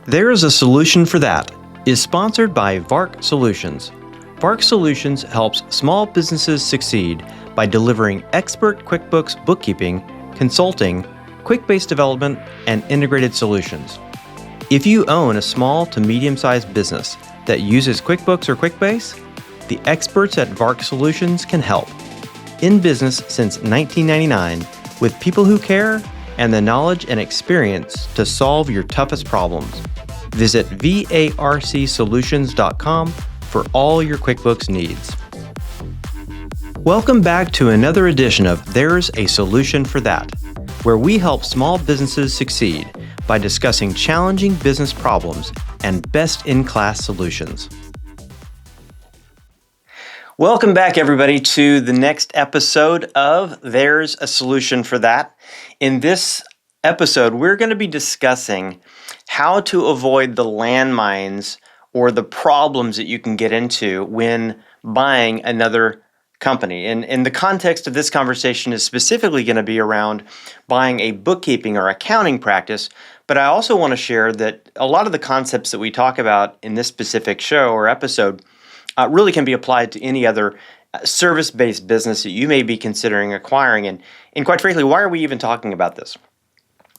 There is a Solution for That is sponsored by VARC Solutions. VARC Solutions helps small businesses succeed by delivering expert QuickBooks bookkeeping, consulting, quick-base development, and integrated solutions. If you own a small to medium-sized business that uses QuickBooks or QuickBase, the experts at VARC Solutions can help. In business since 1999, with people who care and the knowledge and experience to solve your toughest problems. Visit VARCsolutions.com for all your QuickBooks needs. Welcome back to another edition of There's a Solution for That, where we help small businesses succeed by discussing challenging business problems and best-in-class solutions. Welcome back, everybody, to the next episode of There's a Solution for That. In this episode, we're going to be discussing how to avoid the landmines or the problems that you can get into when buying another company. And the context of this conversation is specifically going to be around buying a bookkeeping or accounting practice. But I also want to share that a lot of the concepts that we talk about in this specific show or episode really can be applied to any other service-based business that you may be considering acquiring. And quite frankly, why are we even talking about this?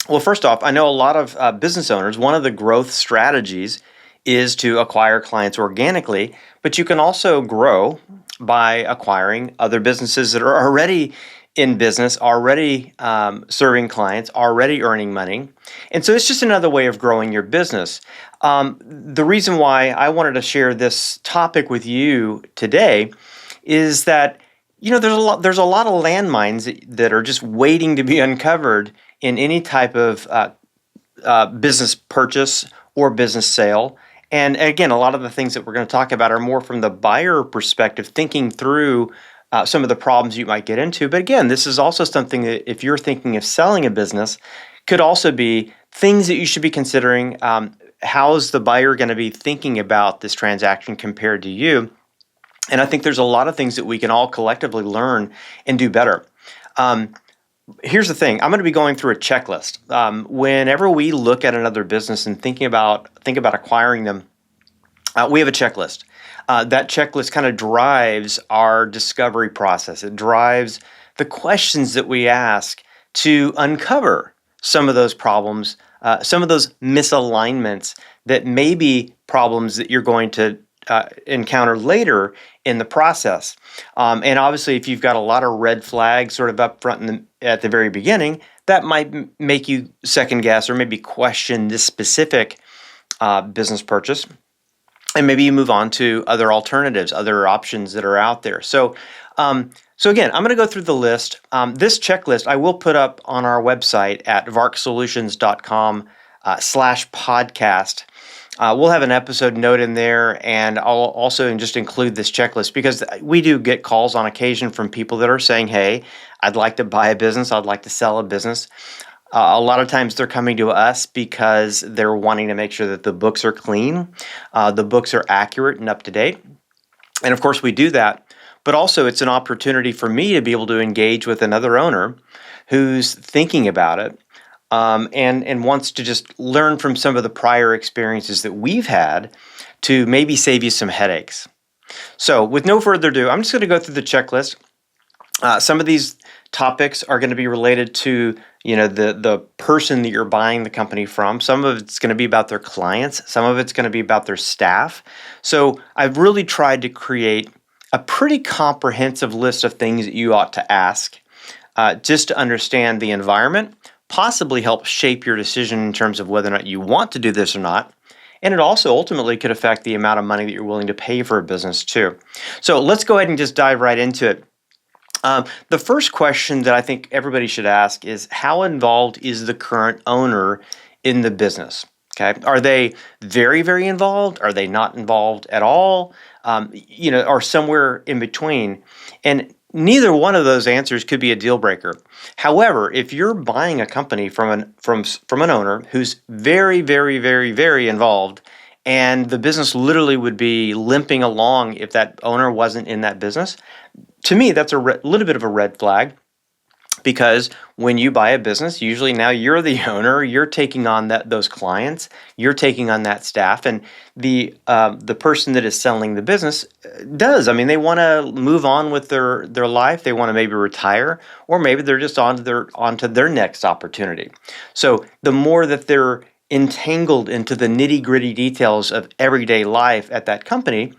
Well, first off, I know a lot of business owners, one of the growth strategies is to acquire clients organically, but you can also grow by acquiring other businesses that are already in business, already serving clients, already earning money. And so it's just another way of growing your business. The reason why I wanted to share this topic with you today is that, you know, there's a lot of landmines that are just waiting to be uncovered in any type of business purchase or business sale. And again, a lot of the things that we're going to talk about are more from the buyer perspective, thinking through some of the problems you might get into. But again, this is also something that if you're thinking of selling a business, could also be things that you should be considering. How is the buyer going to be thinking about this transaction compared to you? And I think there's a lot of things that we can all collectively learn and do better. Here's the thing. I'm going to be going through a checklist. Whenever we look at another business and think about acquiring them, we have a checklist. That checklist kind of drives our discovery process. It drives the questions that we ask to uncover some of those problems, some of those misalignments that may be problems that you're going to encounter later in the process. And obviously, if you've got a lot of red flags sort of up front at the very beginning, that might make you second guess or maybe question this specific business purchase. And maybe you move on to other alternatives, other options that are out there. So again, I'm going to go through the list. This checklist I will put up on our website at varcsolutions.com/podcast. We'll have an episode note in there, and I'll also just include this checklist because we do get calls on occasion from people that are saying, hey, I'd like to buy a business, I'd like to sell a business. A lot of times they're coming to us because they're wanting to make sure that the books are clean, the books are accurate and up to date. And of course we do that, but also it's an opportunity for me to be able to engage with another owner who's thinking about it and wants to just learn from some of the prior experiences that we've had to maybe save you some headaches. So with no further ado, I'm just going to go through the checklist. Some of these topics are going to be related to, you know, the person that you're buying the company from. Some of it's going to be about their clients. Some of it's going to be about their staff. So I've really tried to create a pretty comprehensive list of things that you ought to ask just to understand the environment, possibly help shape your decision in terms of whether or not you want to do this or not. And it also ultimately could affect the amount of money that you're willing to pay for a business too. So let's go ahead and just dive right into it. The first question that I think everybody should ask is, how involved is the current owner in the business? Okay, are they very, very involved? Are they not involved at all? Or somewhere in between? And neither one of those answers could be a deal breaker. However, if you're buying a company from an owner who's very, very, very, very involved, and the business literally would be limping along if that owner wasn't in that business, to me, that's a little bit of a red flag. Because when you buy a business, usually now you're the owner, you're taking on those clients, you're taking on that staff, and the person that is selling the business does. I mean, they want to move on with their life. They want to maybe retire, or maybe they're just onto their next opportunity. So the more that they're entangled into the nitty-gritty details of everyday life at that company,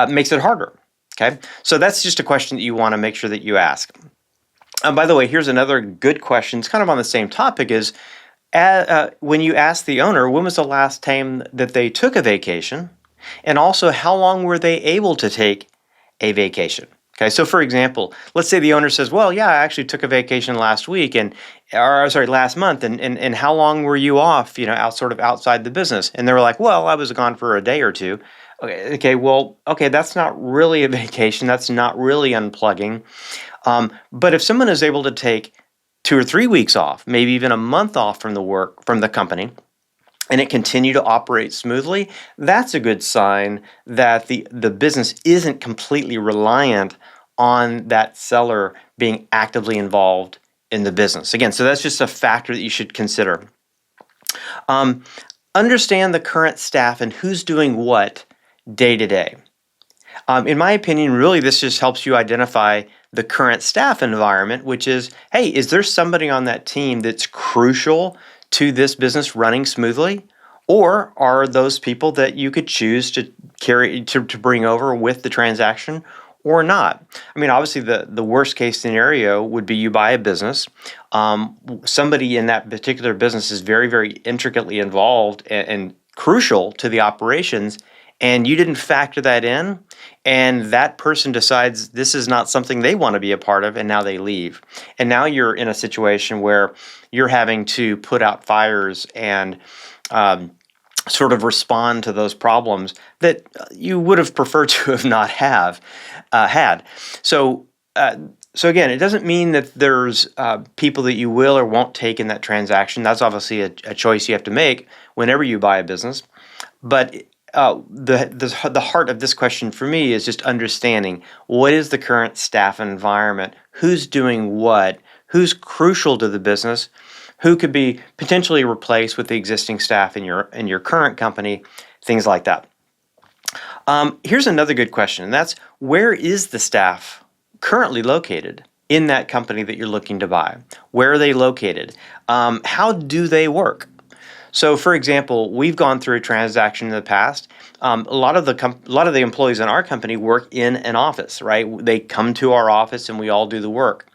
makes it harder. Okay, so that's just a question that you want to make sure that you ask. By the way, here's another good question. It's kind of on the same topic is, when you ask the owner, when was the last time that they took a vacation? And also, how long were they able to take a vacation? Okay, so for example, let's say the owner says, well, yeah, I actually took a vacation last week last month, and how long were you off, outside the business? And they were like, well, I was gone for a day or two. Okay, that's not really a vacation. That's not really unplugging. But if someone is able to take 2 or 3 weeks off, maybe even a month off from the company, and it continue to operate smoothly, that's a good sign that the business isn't completely reliant on that seller being actively involved in the business. Again, so that's just a factor that you should consider. Understand the current staff and who's doing what day to day. In my opinion, really, this just helps you identify the current staff environment, which is, hey, is there somebody on that team that's crucial to this business running smoothly? Or are those people that you could choose to bring over with the transaction or not? I mean, obviously, the worst case scenario would be you buy a business. Somebody in that particular business is very, very intricately involved and crucial to the operations, and you didn't factor that in, and that person decides this is not something they want to be a part of, and now they leave. And now you're in a situation where you're having to put out fires and sort of respond to those problems that you would have preferred to have not had. So again, it doesn't mean that there's people that you will or won't take in that transaction. That's obviously a choice you have to make whenever you buy a business. But the heart of this question for me is just understanding what is the current staff environment, who's doing what, who's crucial to the business, who could be potentially replaced with the existing staff in your current company, things like that. Here's another good question, and that's, where is the staff currently located in that company that you're looking to buy? Where are they located? How do they work? So, for example, we've gone through a transaction in the past. A lot of the employees in our company work in an office, right? They come to our office and we all do the work.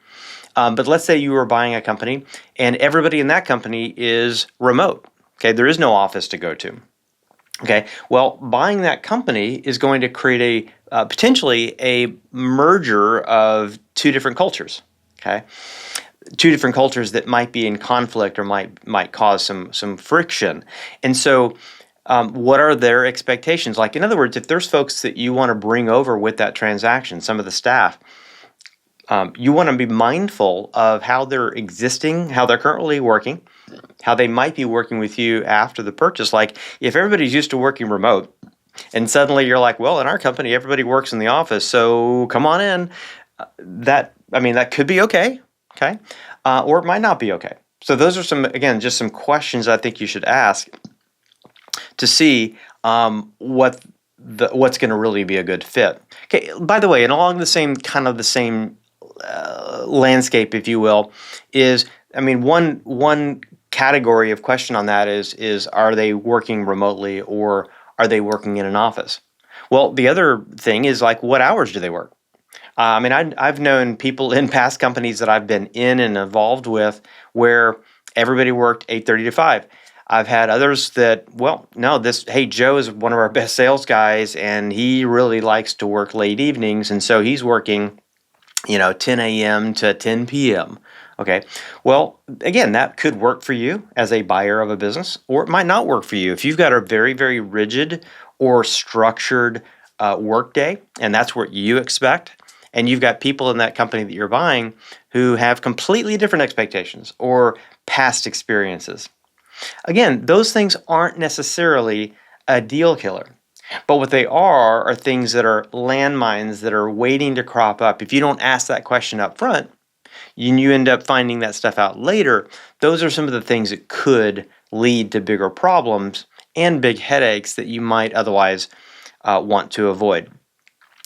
But let's say you were buying a company and everybody in that company is remote. Okay, there is no office to go to. Okay, well, buying that company is going to create potentially a merger of two different cultures. Okay. Two different cultures that might be in conflict or might cause some friction. And so what are their expectations? Like, in other words, if there's folks that you want to bring over with that transaction, some of the staff, you want to be mindful of how they're currently working, how they might be working with you after the purchase. Like, if everybody's used to working remote and suddenly you're like, well, in our company, everybody works in the office, so come on in. That could be okay. Okay, or it might not be okay. So those are just some questions I think you should ask to see what's going to really be a good fit. Okay, by the way, and along the same landscape, if you will, is one category of question on that is are they working remotely or are they working in an office? Well, the other thing is, like, what hours do they work? I've known people in past companies that I've been in and involved with where everybody worked 8:30 to 5. I've had others that, Joe is one of our best sales guys, and he really likes to work late evenings, and so he's working, 10 a.m. to 10 p.m. Okay, well, again, that could work for you as a buyer of a business, or it might not work for you. If you've got a very, very rigid or structured work day, and that's what you expect, and you've got people in that company that you're buying who have completely different expectations or past experiences. Again, those things aren't necessarily a deal killer, but what they are things that are landmines that are waiting to crop up. If you don't ask that question up front, you end up finding that stuff out later, those are some of the things that could lead to bigger problems and big headaches that you might otherwise want to avoid.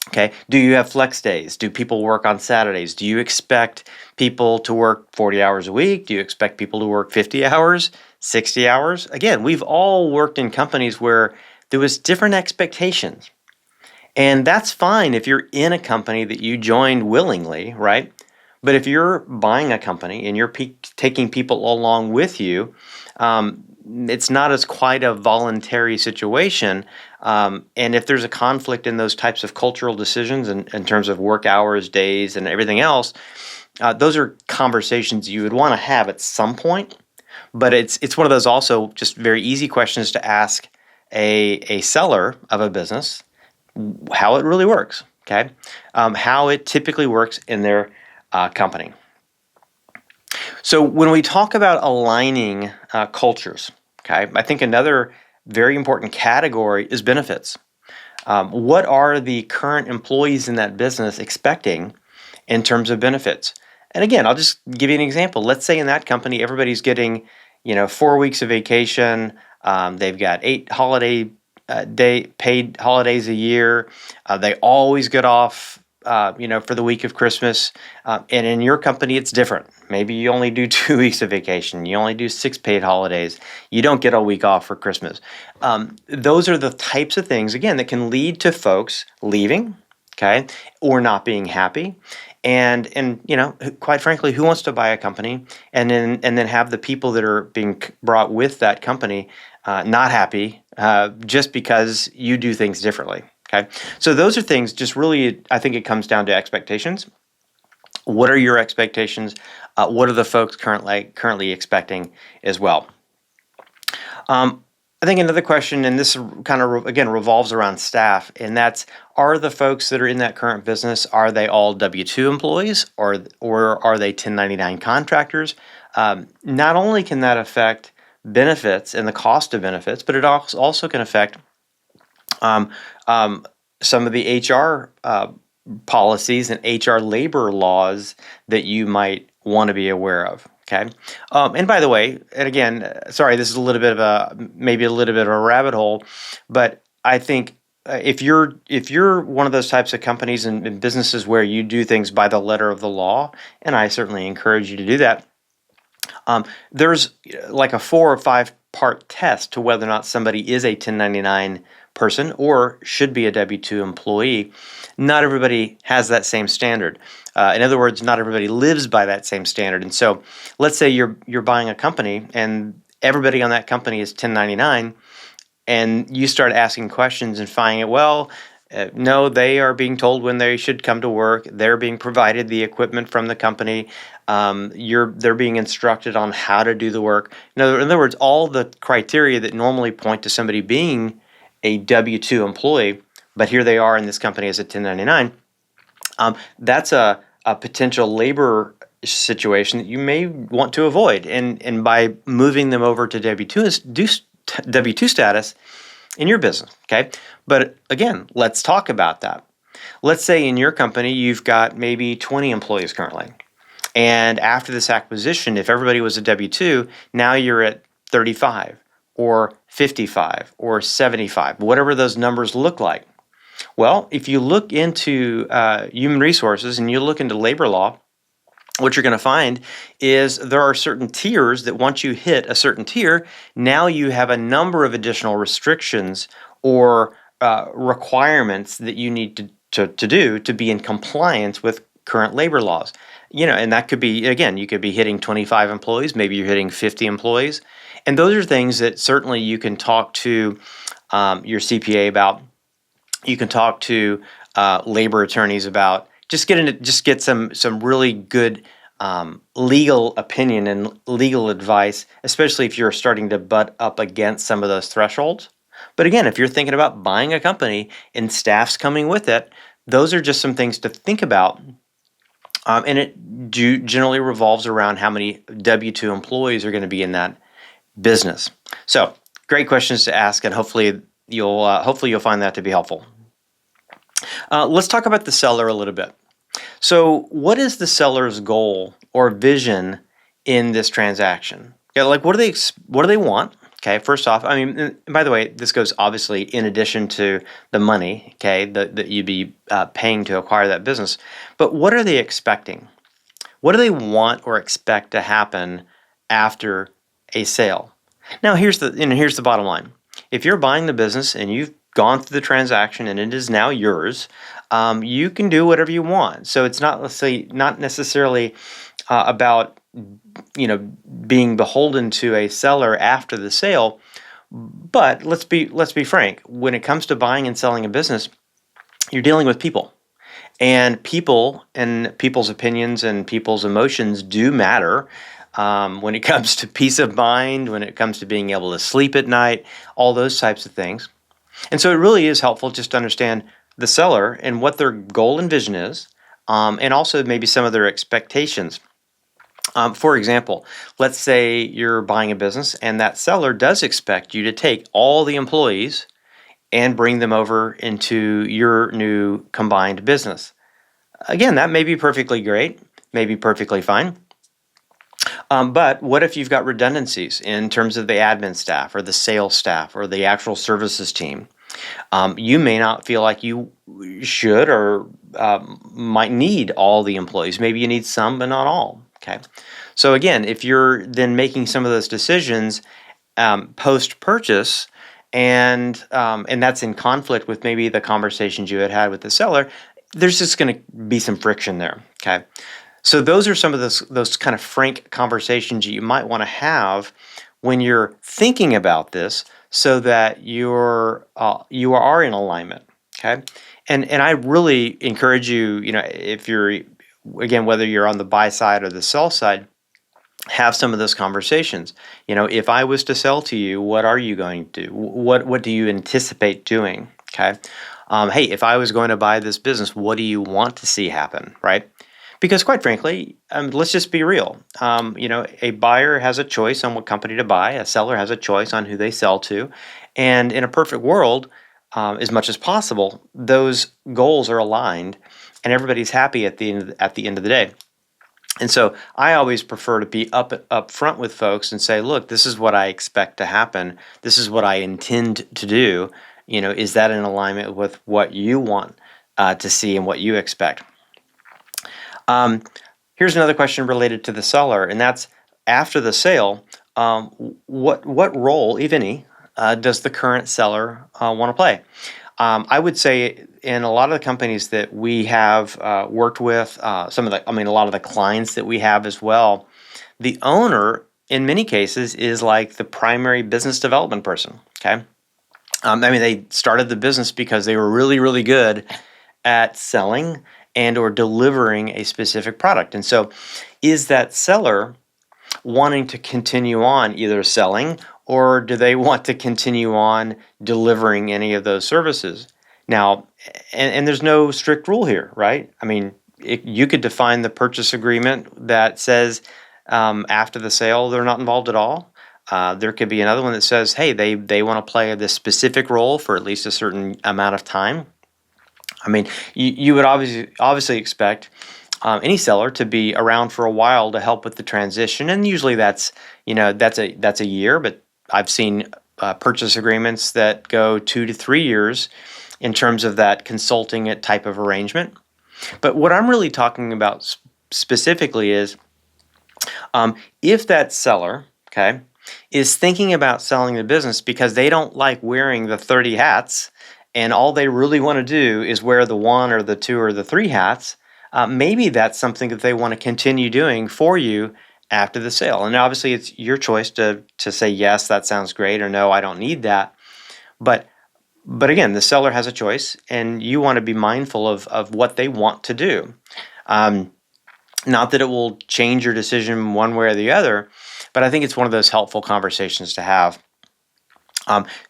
Okay, do you have flex days? Do people work on Saturdays? Do you expect people to work 40 hours a week? Do you expect people to work 50 hours, 60 hours? Again, we've all worked in companies where there was different expectations. And that's fine if you're in a company that you joined willingly, right? But if you're buying a company and you're taking people along with you, it's not as quite a voluntary situation. And if there's a conflict in those types of cultural decisions in terms of work hours, days, and everything else, those are conversations you would want to have at some point. But it's one of those also just very easy questions to ask a seller of a business, how it really works, okay? How it typically works in their company. So when we talk about aligning cultures, okay, I think another very important category is benefits. What are the current employees in that business expecting in terms of benefits? And again, I'll just give you an example. Let's say in that company, everybody's getting, 4 weeks of vacation. They've got 8 paid holidays a year. They always get off, for the week of Christmas. And in your company, it's different. Maybe you only do 2 weeks of vacation. You only do 6 paid holidays. You don't get a week off for Christmas. Those are the types of things, again, that can lead to folks leaving, okay, or not being happy. And quite frankly, who wants to buy a company and then have the people that are being brought with that company not happy just because you do things differently? Okay, so those are things. Just really, I think it comes down to expectations. What are your expectations? What are the folks currently expecting as well? I think another question, and this kind of again revolves around staff, and that's: are the folks that are in that current business, are they all W-2 employees or are they 1099 contractors? Not only can that affect benefits and the cost of benefits, but it also can affect some of the HR policies and HR labor laws that you might want to be aware of. Okay. And by the way, and again, sorry, this is maybe a little bit of a rabbit hole, but I think if you're one of those types of companies and businesses where you do things by the letter of the law, and I certainly encourage you to do that, there's like a 4 or 5 part test to whether or not somebody is a 1099 person or should be a W-2 employee. Not everybody has that same standard. In other words, not everybody lives by that same standard. And so let's say you're buying a company and everybody on that company is 1099, and you start asking questions and finding no, they are being told when they should come to work. They're being provided the equipment from the company. They're being instructed on how to do the work. In other words, all the criteria that normally point to somebody being a W-2 employee, but here they are in this company as a 1099. That's a potential labor situation that you may want to avoid, and by moving them over to W-2 status in your business. Okay, but again, let's talk about that. Let's say in your company you've got maybe 20 employees currently, and after this acquisition, if everybody was a W-2, now you're at 35 or 55 or 75, whatever those numbers look like. Well, if you look into human resources and you look into labor law, what you're going to find is there are certain tiers that once you hit a certain tier, now you have a number of additional restrictions or requirements that you need to do to be in compliance with current labor laws. And that could be, again, you could be hitting 25 employees, maybe you're hitting 50 employees. And those are things that certainly you can talk to your CPA about. You can talk to labor attorneys about. Just get some really good legal opinion and legal advice, especially if you're starting to butt up against some of those thresholds. But again, if you're thinking about buying a company and staff's coming with it, those are just some things to think about. And it generally revolves around how many W-2 employees are going to be in that business. So, great questions to ask, and hopefully you'll find that to be helpful. Let's talk about the seller a little bit. So, what is the seller's goal or vision in this transaction? Yeah, like what do they want? Okay, first off, I mean, and by the way, this goes obviously in addition to the money, okay, that you'd be paying to acquire that business. But what are they expecting? What do they want or expect to happen after a sale? Now, here's the bottom line. If you're buying the business and you've gone through the transaction and it is now yours, you can do whatever you want. So it's not, let's say, not necessarily about being beholden to a seller after the sale. But let's be frank. When it comes to buying and selling a business, you're dealing with people. And people's opinions and people's emotions do matter when it comes to peace of mind, when it comes to being able to sleep at night, all those types of things. And so it really is helpful just to understand the seller and what their goal and vision is, and also maybe some of their expectations. For example, let's say you're buying a business and that seller does expect you to take all the employees and bring them over into your new combined business. Again, that may be perfectly great, may be perfectly fine. But what if you've got redundancies in terms of the admin staff or the sales staff or the actual services team? You may not feel like you should or might need all the employees. Maybe you need some, but not all. Okay. So again, if you're then making some of those decisions post-purchase, and that's in conflict with maybe the conversations you had with the seller, there's just going to be some friction there. Okay. So those are some of those kind of frank conversations you might want to have when you're thinking about this, so that you are in alignment. Okay, and I really encourage you, if you're, again, whether you're on the buy side or the sell side, have some of those conversations. If I was to sell to you, what are you going to do? What do you anticipate doing? Okay, hey, if I was going to buy this business, what do you want to see happen? Right? Because quite frankly, let's just be real. A buyer has a choice on what company to buy. A seller has a choice on who they sell to. And in a perfect world, as much as possible, those goals are aligned and everybody's happy at the end of the day. And so I always prefer to be up front with folks and say, look, this is what I expect to happen. This is what I intend to do. Is that in alignment with what you want to see and what you expect? Here's another question related to the seller, and that's, after the sale, what role, if any, does the current seller want to play? I would say in a lot of the companies that we have worked with, a lot of the clients that we have as well, the owner, in many cases, is like the primary business development person. Okay, they started the business because they were really, really good at selling and or delivering a specific product. And so is that seller wanting to continue on either selling, or do they want to continue on delivering any of those services? Now, and there's no strict rule here, right? You could define the purchase agreement that says after the sale they're not involved at all. There could be another one that says, hey, they want to play this specific role for at least a certain amount of time. You would obviously expect any seller to be around for a while to help with the transition, and usually that's a year. But I've seen purchase agreements that go 2 to 3 years in terms of that consulting type of arrangement. But what I'm really talking about specifically is if that seller, okay, is thinking about selling the business because they don't like wearing the 30 hats, and all they really want to do is wear the 1 or the 2 or the 3 hats, maybe that's something that they want to continue doing for you after the sale. And obviously it's your choice to say, yes, that sounds great, or no, I don't need that. But again, the seller has a choice, and you want to be mindful of what they want to do. Not that it will change your decision one way or the other, but I think it's one of those helpful conversations to have.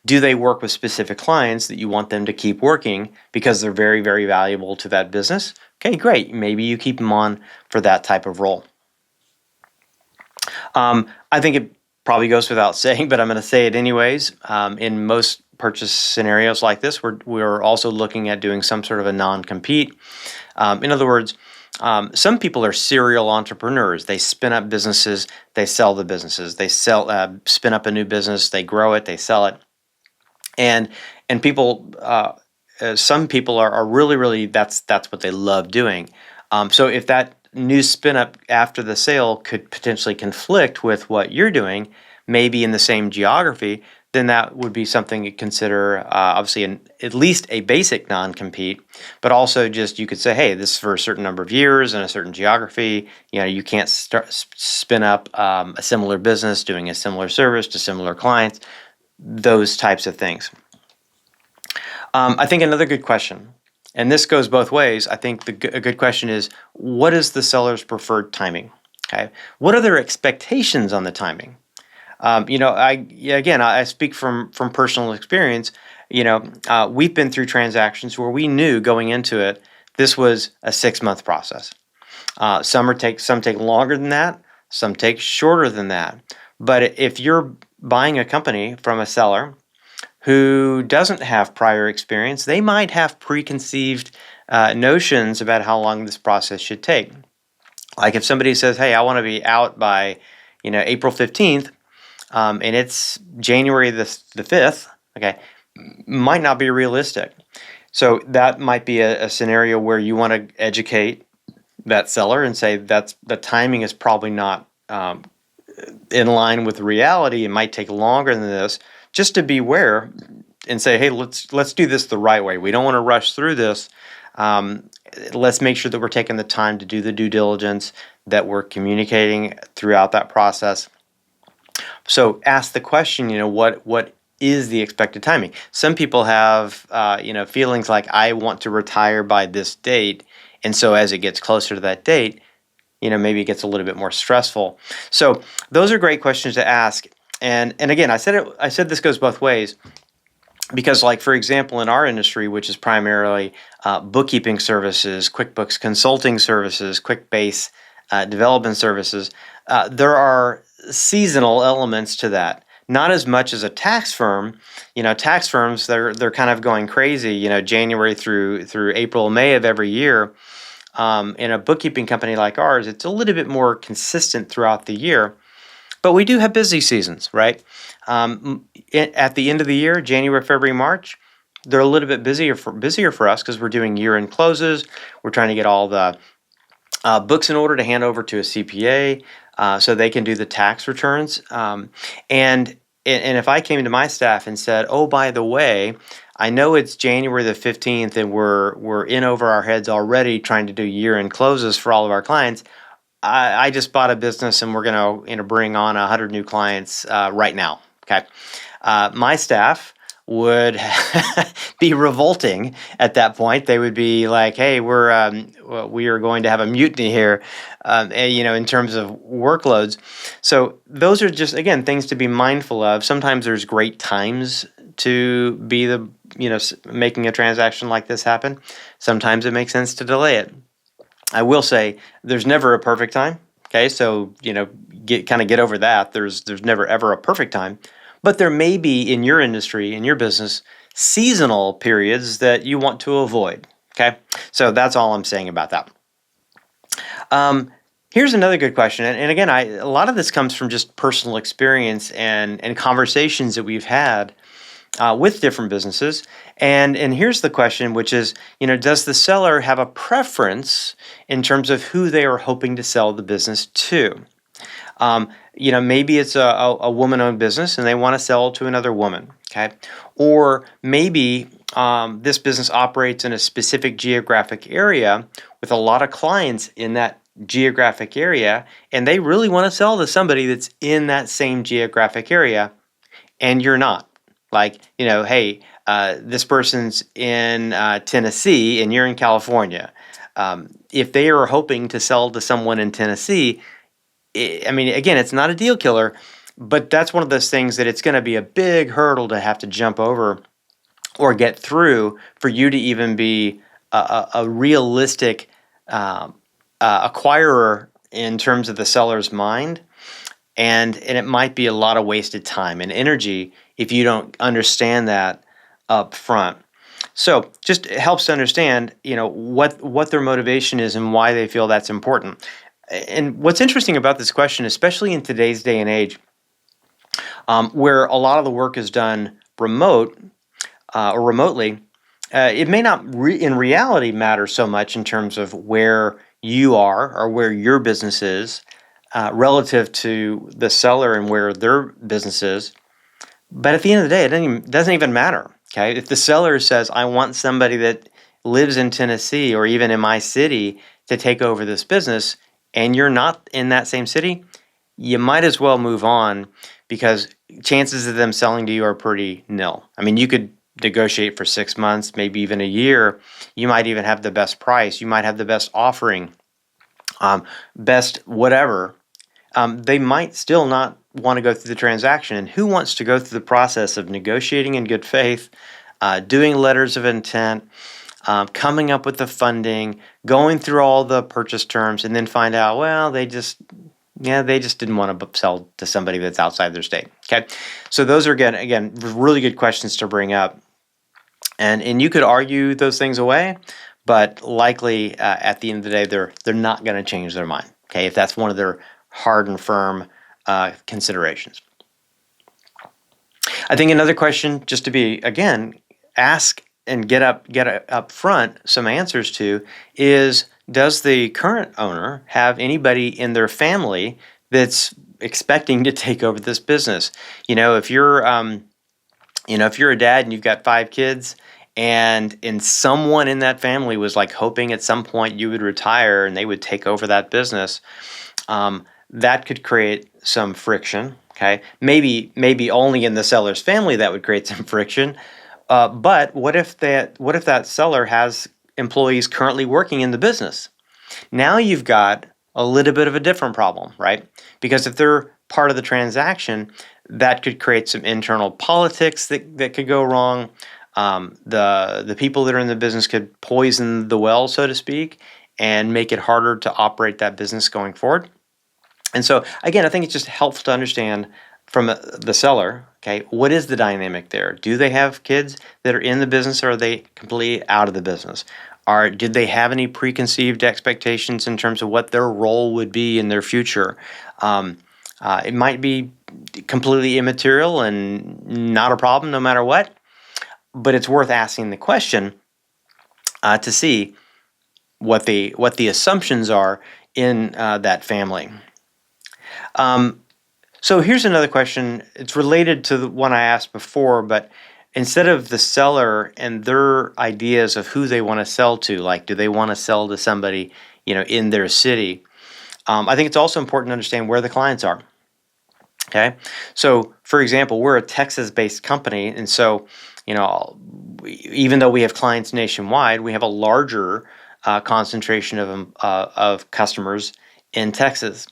Do they work with specific clients that you want them to keep working because they're very, very valuable to that business? Okay, great. Maybe you keep them on for that type of role. I think it probably goes without saying, but I'm going to say it anyways. In most purchase scenarios like this, we're also looking at doing some sort of a non-compete. In other words, Some people are serial entrepreneurs. They spin up businesses, they sell the businesses. They spin up a new business, they grow it, they sell it, and people. Some people are really that's what they love doing. So if that new spin up after the sale could potentially conflict with what you're doing, maybe in the same geography, then that would be something to consider. Obviously, at least a basic non-compete, but also just you could say, hey, this is for a certain number of years in a certain geography. You can't spin up a similar business doing a similar service to similar clients. Those types of things. I think another good question, and this goes both ways. I think a good question is, what is the seller's preferred timing? Okay, what are their expectations on the timing? I speak from personal experience. We've been through transactions where we knew going into it this was a 6-month process. Some take longer than that, some take shorter than that. But if you're buying a company from a seller who doesn't have prior experience, they might have preconceived notions about how long this process should take. Like if somebody says, hey, I want to be out by April 15th, and it's January the 5th, okay, might not be realistic. So that might be a scenario where you want to educate that seller and say that the timing is probably not in line with reality. It might take longer than this, just to beware and say, hey, let's do this the right way. We don't want to rush through this. Let's make sure that we're taking the time to do the due diligence, that we're communicating throughout that process. So ask the question, what is the expected timing? Some people have, feelings like, I want to retire by this date. And so as it gets closer to that date, maybe it gets a little bit more stressful. So those are great questions to ask. And again, I said this goes both ways, because like, for example, in our industry, which is primarily bookkeeping services, QuickBooks consulting services, QuickBase development services, there are seasonal elements to that. Not as much as a tax firm. Tax firms, they're kind of going crazy, January through April, May of every year. In a bookkeeping company like ours, it's a little bit more consistent throughout the year. But we do have busy seasons, right? At the end of the year, January, February, March, they're a little bit busier for us because we're doing year-end closes. We're trying to get all the books in order to hand over to a CPA so they can do the tax returns. And if I came to my staff and said, oh, by the way, I know it's January the 15th and we're in over our heads already trying to do year-end closes for all of our clients, I just bought a business and we're going to bring on 100 new clients right now. Okay, my staff would be revolting at that point. They would be like, "Hey, we are going to have a mutiny here," in terms of workloads. So those are just, again, things to be mindful of. Sometimes there's great times to be making a transaction like this happen. Sometimes it makes sense to delay it. I will say there's never a perfect time. Okay, so get over that. There's never ever a perfect time, but there may be in your industry, in your business, seasonal periods that you want to avoid. Okay, so that's all I'm saying about that. Here's another good question, and again, a lot of this comes from just personal experience and conversations that we've had with different businesses. And here's the question, which is, does the seller have a preference in terms of who they are hoping to sell the business to? Maybe it's a woman-owned business and they want to sell to another woman, okay? Or maybe this business operates in a specific geographic area with a lot of clients in that geographic area, and they really want to sell to somebody that's in that same geographic area, and you're not. Like, hey, this person's in Tennessee and you're in California. If they are hoping to sell to someone in Tennessee, again, it's not a deal killer, but that's one of those things that it's going to be a big hurdle to have to jump over or get through for you to even be a realistic acquirer in terms of the seller's mind. And it might be a lot of wasted time and energy if you don't understand that up front. So just it helps to understand, what their motivation is and why they feel that's important. And what's interesting about this question, especially in today's day and age, where a lot of the work is done or remotely, it may not in reality matter so much in terms of where you are or where your business is relative to the seller and where their business is. But at the end of the day, it doesn't even matter. Okay, if the seller says, "I want somebody that lives in Tennessee or even in my city to take over this business," and you're not in that same city, you might as well move on, because chances of them selling to you are pretty nil. I mean, you could negotiate for 6 months, maybe even a year. You might even have the best price. You might have the best offering, best whatever. They might still not want to go through the transaction. And who wants to go through the process of negotiating in good faith, doing letters of intent, coming up with the funding, going through all the purchase terms, and then find out, well, they just didn't want to sell to somebody that's outside their state. Okay, so those are again really good questions to bring up, and you could argue those things away, but likely at the end of the day, they're not going to change their mind. Okay, if that's one of their hard and firm considerations. I think another question, just to be again ask and get up front some answers to, is, does the current owner have anybody in their family that's expecting to take over this business? If you're a dad and you've got 5 kids, and someone in that family was like hoping at some point you would retire and they would take over that business, that could create some friction. Okay, maybe only in the seller's family that would create some friction. But what if that seller has employees currently working in the business? Now you've got a little bit of a different problem, right? Because if they're part of the transaction, that could create some internal politics that could go wrong. The people that are in the business could poison the well, so to speak, and make it harder to operate that business going forward. And so, again, I think it's just helpful to understand from the seller, okay, what is the dynamic there? Do they have kids that are in the business, or are they completely out of the business? Did they have any preconceived expectations in terms of what their role would be in their future? It might be completely immaterial and not a problem no matter what, but it's worth asking the question to see what the assumptions are in that family. So here's another question. It's related to the one I asked before, but instead of the seller and their ideas of who they want to sell to, like do they want to sell to somebody in their city, I think it's also important to understand where the clients are. Okay, so for example, we're a Texas-based company, and so even though we have clients nationwide, we have a larger concentration of customers in Texas.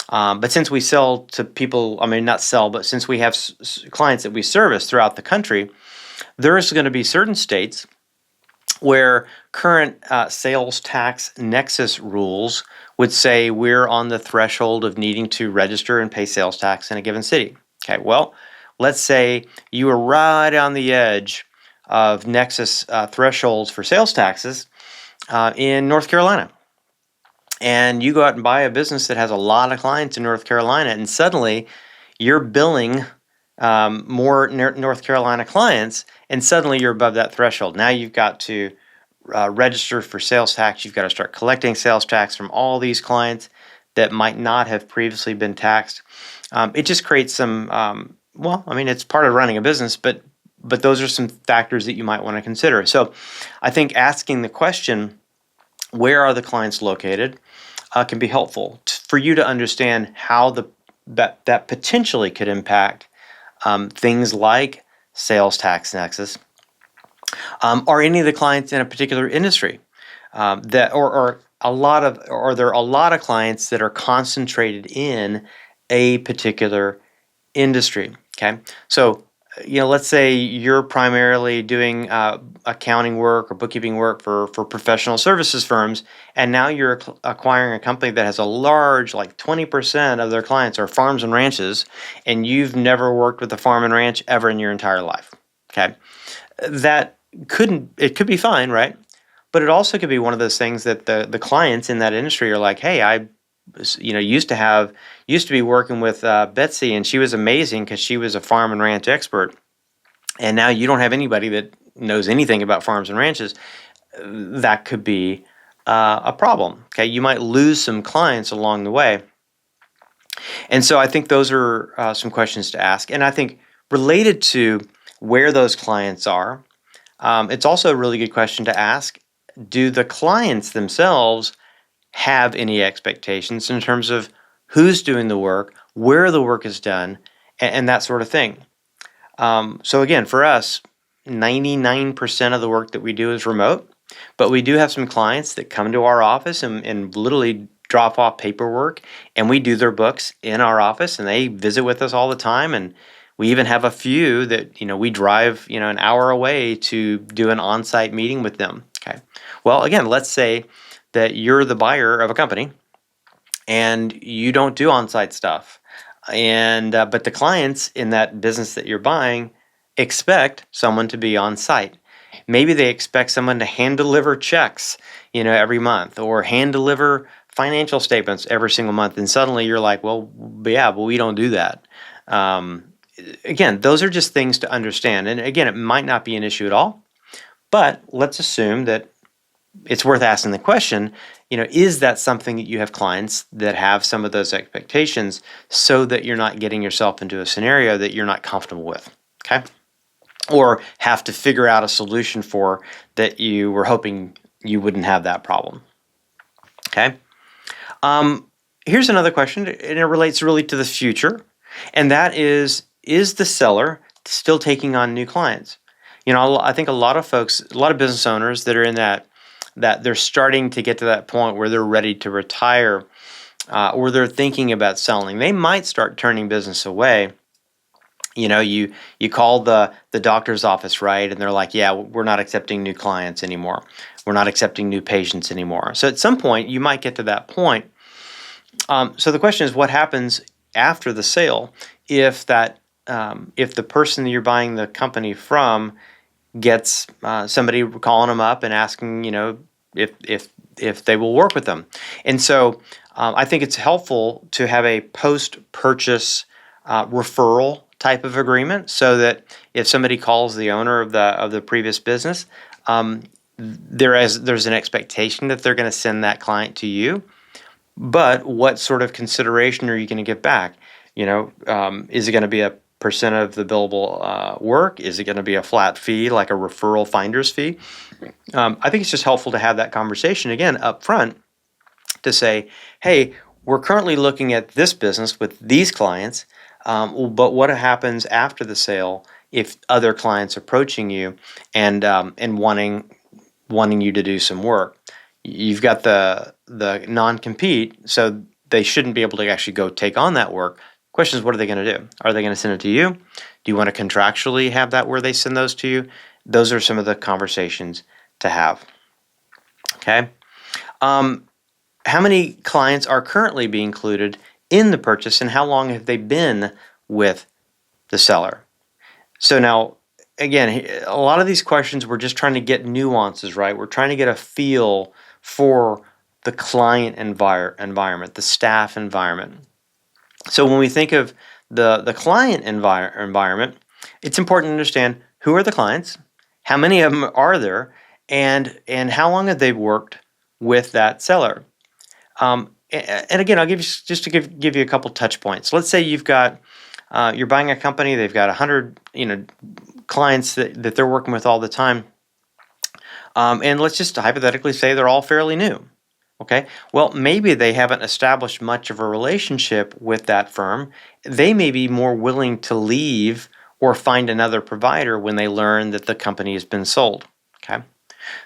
But since we sell to people, not sell, but since we have clients that we service throughout the country, there's going to be certain states where current sales tax nexus rules would say we're on the threshold of needing to register and pay sales tax in a given city. Okay, well, let's say you were right on the edge of nexus thresholds for sales taxes in North Carolina. And you go out and buy a business that has a lot of clients in North Carolina, and suddenly you're billing more North Carolina clients, and suddenly you're above that threshold. Now you've got to register for sales tax. You've got to start collecting sales tax from all these clients that might not have previously been taxed. It just creates some, it's part of running a business, but those are some factors that you might want to consider. So I think asking the question, where are the clients located, can be helpful for you to understand how that potentially could impact things like sales tax nexus. Are any of the clients in a particular industry or there are a lot of clients that are concentrated in a particular industry? Okay, so let's say you're primarily doing accounting work or bookkeeping work for professional services firms, and now you're acquiring a company that has a large, like 20% of their clients are farms and ranches, and you've never worked with a farm and ranch ever in your entire life. Okay, that it could be fine, right? But it also could be one of those things that the clients in that industry are like, hey, I used to be working with Betsy, and she was amazing because she was a farm and ranch expert, and now you don't have anybody that knows anything about farms and ranches. That could be a problem. Okay, you might lose some clients along the way. And so I think those are some questions to ask. And I think related to where those clients are, it's also a really good question to ask. Do the clients themselves have any expectations in terms of who's doing the work, where the work is done, and that sort of thing? So again, for us, 99% of the work that we do is remote, but we do have some clients that come to our office and literally drop off paperwork, and we do their books in our office, and they visit with us all the time. And we even have a few that we drive an hour away to do an on-site meeting with them. Okay. Well, again, let's say that you're the buyer of a company and you don't do on-site stuff, and but the clients in that business that you're buying expect someone to be on site. Maybe they expect someone to hand deliver checks, every month, or hand deliver financial statements every single month. And suddenly you're like, well, yeah, but we don't do that. Again, those are just things to understand. And again, it might not be an issue at all, but let's assume that it's worth asking the question, is that something that you have clients that have some of those expectations so that you're not getting yourself into a scenario that you're not comfortable with, okay? Or have to figure out a solution for that you were hoping you wouldn't have that problem, okay? Here's another question, and it relates really to the future, and that is the seller still taking on new clients? I think a lot of folks, a lot of business owners that are in that they're starting to get to that point where they're ready to retire, or they're thinking about selling. They might start turning business away. You call the doctor's office, right? And they're like, yeah, we're not accepting new clients anymore. We're not accepting new patients anymore. So at some point, you might get to that point. So the question is, what happens after the sale if the person that you're buying the company from gets somebody calling them up and asking, if they will work with them? And so I think it's helpful to have a post-purchase referral type of agreement, so that if somebody calls the owner of the previous business, there's an expectation that they're going to send that client to you. But what sort of consideration are you going to get back? Is it going to be a percent of the billable work? Is it going to be a flat fee, like a referral finder's fee? I think it's just helpful to have that conversation again up front to say, hey, we're currently looking at this business with these clients, but what happens after the sale if other clients approaching you and wanting you to do some work? You've got the non-compete, so they shouldn't be able to actually go take on that work. Question is, what are they going to do? Are they going to send it to you? Do you want to contractually have that where they send those to you? Those are some of the conversations to have. Okay. How many clients are currently being included in the purchase, and how long have they been with the seller? So now, again, a lot of these questions, we're just trying to get nuances, right? We're trying to get a feel for the client environment, the staff environment. So when we think of the client environment, it's important to understand who are the clients, how many of them are there, and how long have they worked with that seller. And again, I'll give you a couple touch points. Let's say you've got you're buying a company, they've got 100 clients that they're working with all the time, and let's just hypothetically say they're all fairly new. Okay, well, maybe they haven't established much of a relationship with that firm. They may be more willing to leave or find another provider when they learn that the company has been sold. Okay,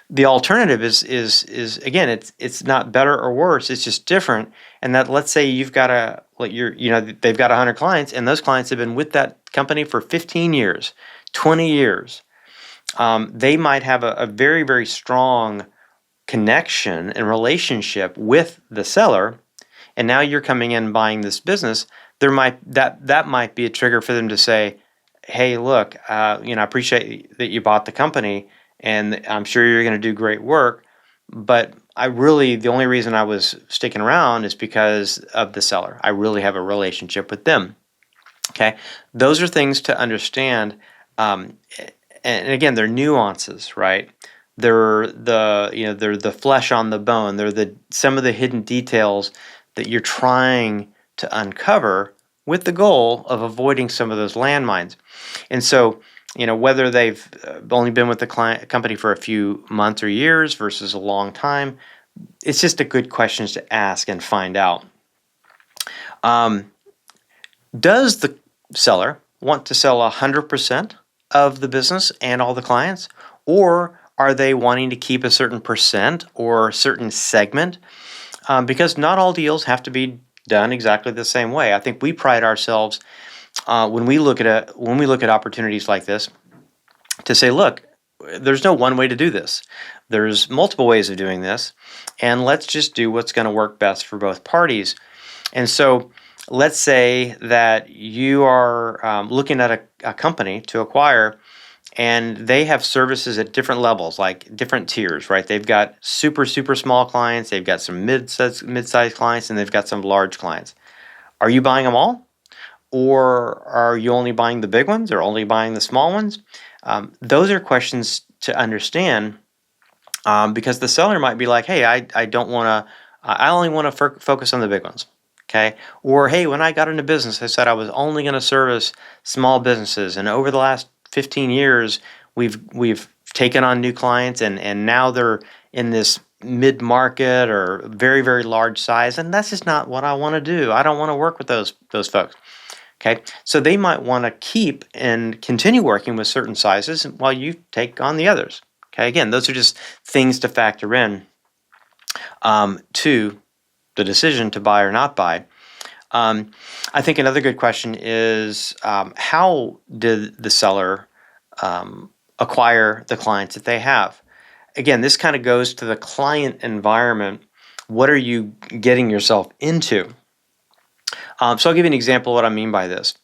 the alternative is again, it's not better or worse. It's just different. And that, let's say they've got 100 clients, and those clients have been with that company for 15 years, 20 years. They might have a very, very strong connection and relationship with the seller, and now you're coming in buying this business. That might be a trigger for them to say, hey, look, I appreciate that you bought the company, and I'm sure you're going to do great work. But the only reason I was sticking around is because of the seller. I really have a relationship with them. Okay, those are things to understand, and again, they're nuances, right? They're the flesh on the bone. They're some of the hidden details that you're trying to uncover with the goal of avoiding some of those landmines. And so, whether they've only been with the company for a few months or years versus a long time, it's just a good question to ask and find out. Does the seller want to sell 100% of the business and all the clients, or are they wanting to keep a certain percent or a certain segment? Because not all deals have to be done exactly the same way. I think we pride ourselves when we look at opportunities like this to say, look, there's no one way to do this. There's multiple ways of doing this, and let's just do what's going to work best for both parties. And so let's say that you are looking at a company to acquire, and they have services at different levels, like different tiers, right? They've got super, super small clients, they've got some mid-sized clients, and they've got some large clients. Are you buying them all? Or are you only buying the big ones or only buying the small ones? Those are questions to understand, because the seller might be like, hey, I don't want to, I only want to focus on the big ones. Okay. Or, hey, when I got into business, I said I was only going to service small businesses. And over the last 15 years, we've taken on new clients, and now they're in this mid-market or very, very large size. And that's just not what I want to do. I don't want to work with those folks. Okay. So they might want to keep and continue working with certain sizes while you take on the others. Okay. Again, those are just things to factor in to the decision to buy or not buy. I think another good question is, how did the seller acquire the clients that they have? Again, this kind of goes to the client environment. What are you getting yourself into? So I'll give you an example of what I mean by this.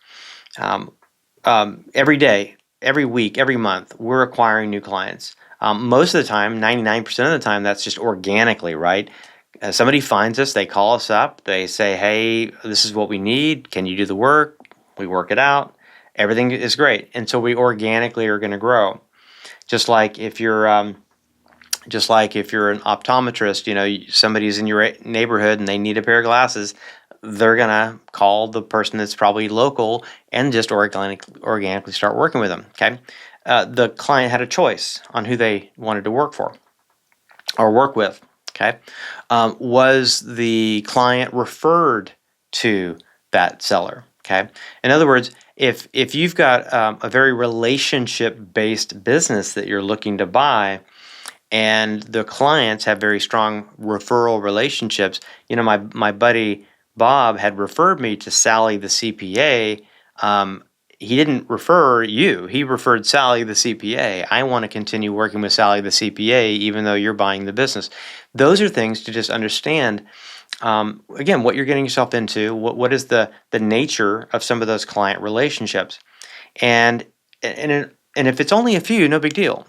Every day, every week, every month, we're acquiring new clients. Most of the time, 99% of the time, that's just organically, right? Somebody finds us, they call us up, they say, hey, this is what we need. Can you do the work? We work it out. Everything is great. And so we organically are going to grow. Just like if you're an optometrist, somebody's in your neighborhood and they need a pair of glasses, they're going to call the person that's probably local and just organically start working with them. Okay. The client had a choice on who they wanted to work for or work with. Okay. Was the client referred to that seller? Okay. In other words, if you've got a very relationship-based business that you're looking to buy, and the clients have very strong referral relationships, my buddy Bob had referred me to Sally the CPA. He didn't refer you. He referred Sally the CPA. I want to continue working with Sally the CPA even though you're buying the business. Those are things to just understand. Again, what you're getting yourself into, what is the nature of some of those client relationships. And if it's only a few, no big deal.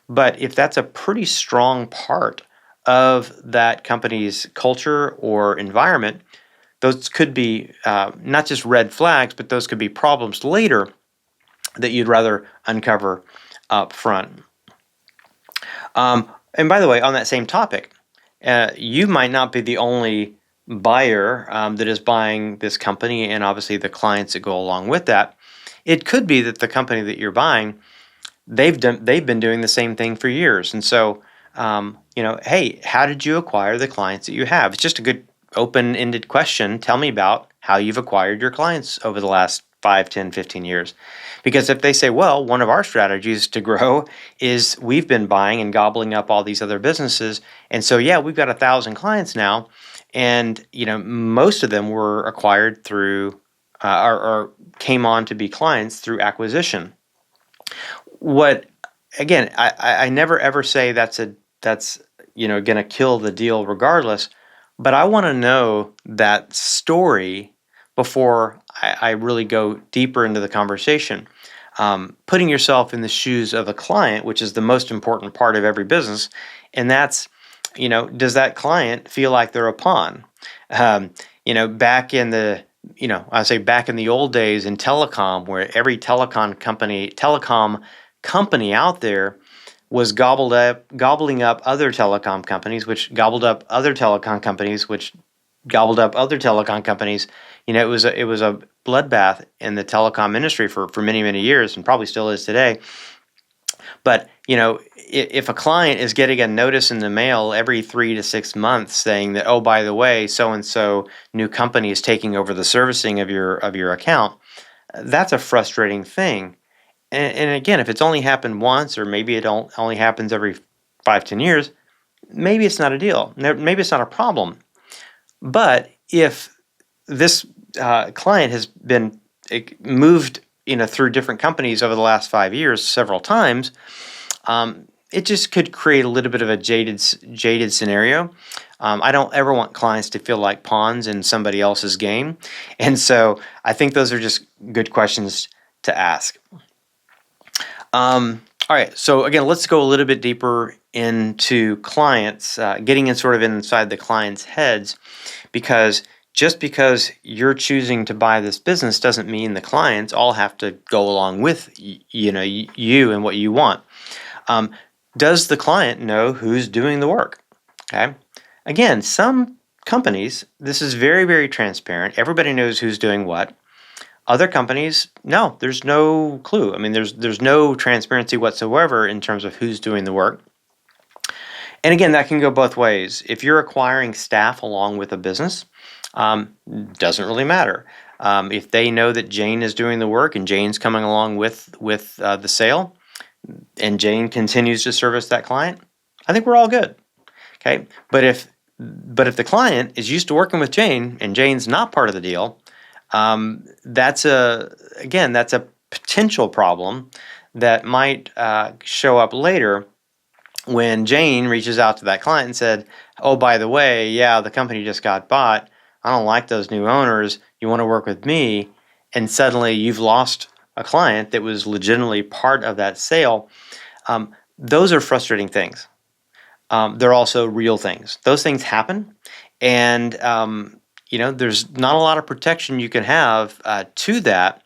But if that's a pretty strong part of that company's culture or environment, those could be not just red flags, but those could be problems later that you'd rather uncover up front. And by the way, on that same topic, you might not be the only buyer that is buying this company, and obviously the clients that go along with that. It could be that the company that you're buying, they've been doing the same thing for years. And so, hey, how did you acquire the clients that you have? It's just a good open-ended question. Tell me about how you've acquired your clients over the last 5, 10, 15 years. Because if they say, well, one of our strategies to grow is we've been buying and gobbling up all these other businesses. And so, yeah, we've got 1,000 clients now. And, most of them were acquired through or came on to be clients through acquisition. Again, I never ever say that's going to kill the deal regardless. But I want to know that story before I really go deeper into the conversation. putting yourself in the shoes of a client, which is the most important part of every business, and that's, does that client feel like they're a pawn? Back in the, I say back in the old days in telecom, where every telecom company out there was gobbling up other telecom companies, which gobbled up other telecom companies, which gobbled up other telecom companies. It was a bloodbath in the telecom industry for many, many years, and probably still is today. But if a client is getting a notice in the mail every 3 to 6 months saying that, oh, by the way, so and so new company is taking over the servicing of your account, that's a frustrating thing. And again, if it's only happened once, or maybe it only happens every 5-10 years, maybe it's not a deal. Maybe it's not a problem. But if this client has been moved, through different companies over the last 5 years several times, it just could create a little bit of a jaded scenario. I don't ever want clients to feel like pawns in somebody else's game, and so I think those are just good questions to ask. All right, so again, let's go a little bit deeper into clients, getting inside the clients' heads, because just because you're choosing to buy this business doesn't mean the clients all have to go along with you and what you want. Does the client know who's doing the work? Okay. Again, some companies, this is very, very transparent. Everybody knows who's doing what. Other companies, no, there's no clue. I mean, there's no transparency whatsoever in terms of who's doing the work. And again, that can go both ways. If you're acquiring staff along with a business, doesn't really matter. If they know that Jane is doing the work and Jane's coming along with the sale, and Jane continues to service that client, I think we're all good. Okay, but if the client is used to working with Jane and Jane's not part of the deal, that's a potential problem that might show up later when Jane reaches out to that client and said, oh, by the way, yeah, the company just got bought. I don't like those new owners. You want to work with me? And suddenly you've lost a client that was legitimately part of that sale. Those are frustrating things. They're also real things. Those things happen. And, there's not a lot of protection you can have to that.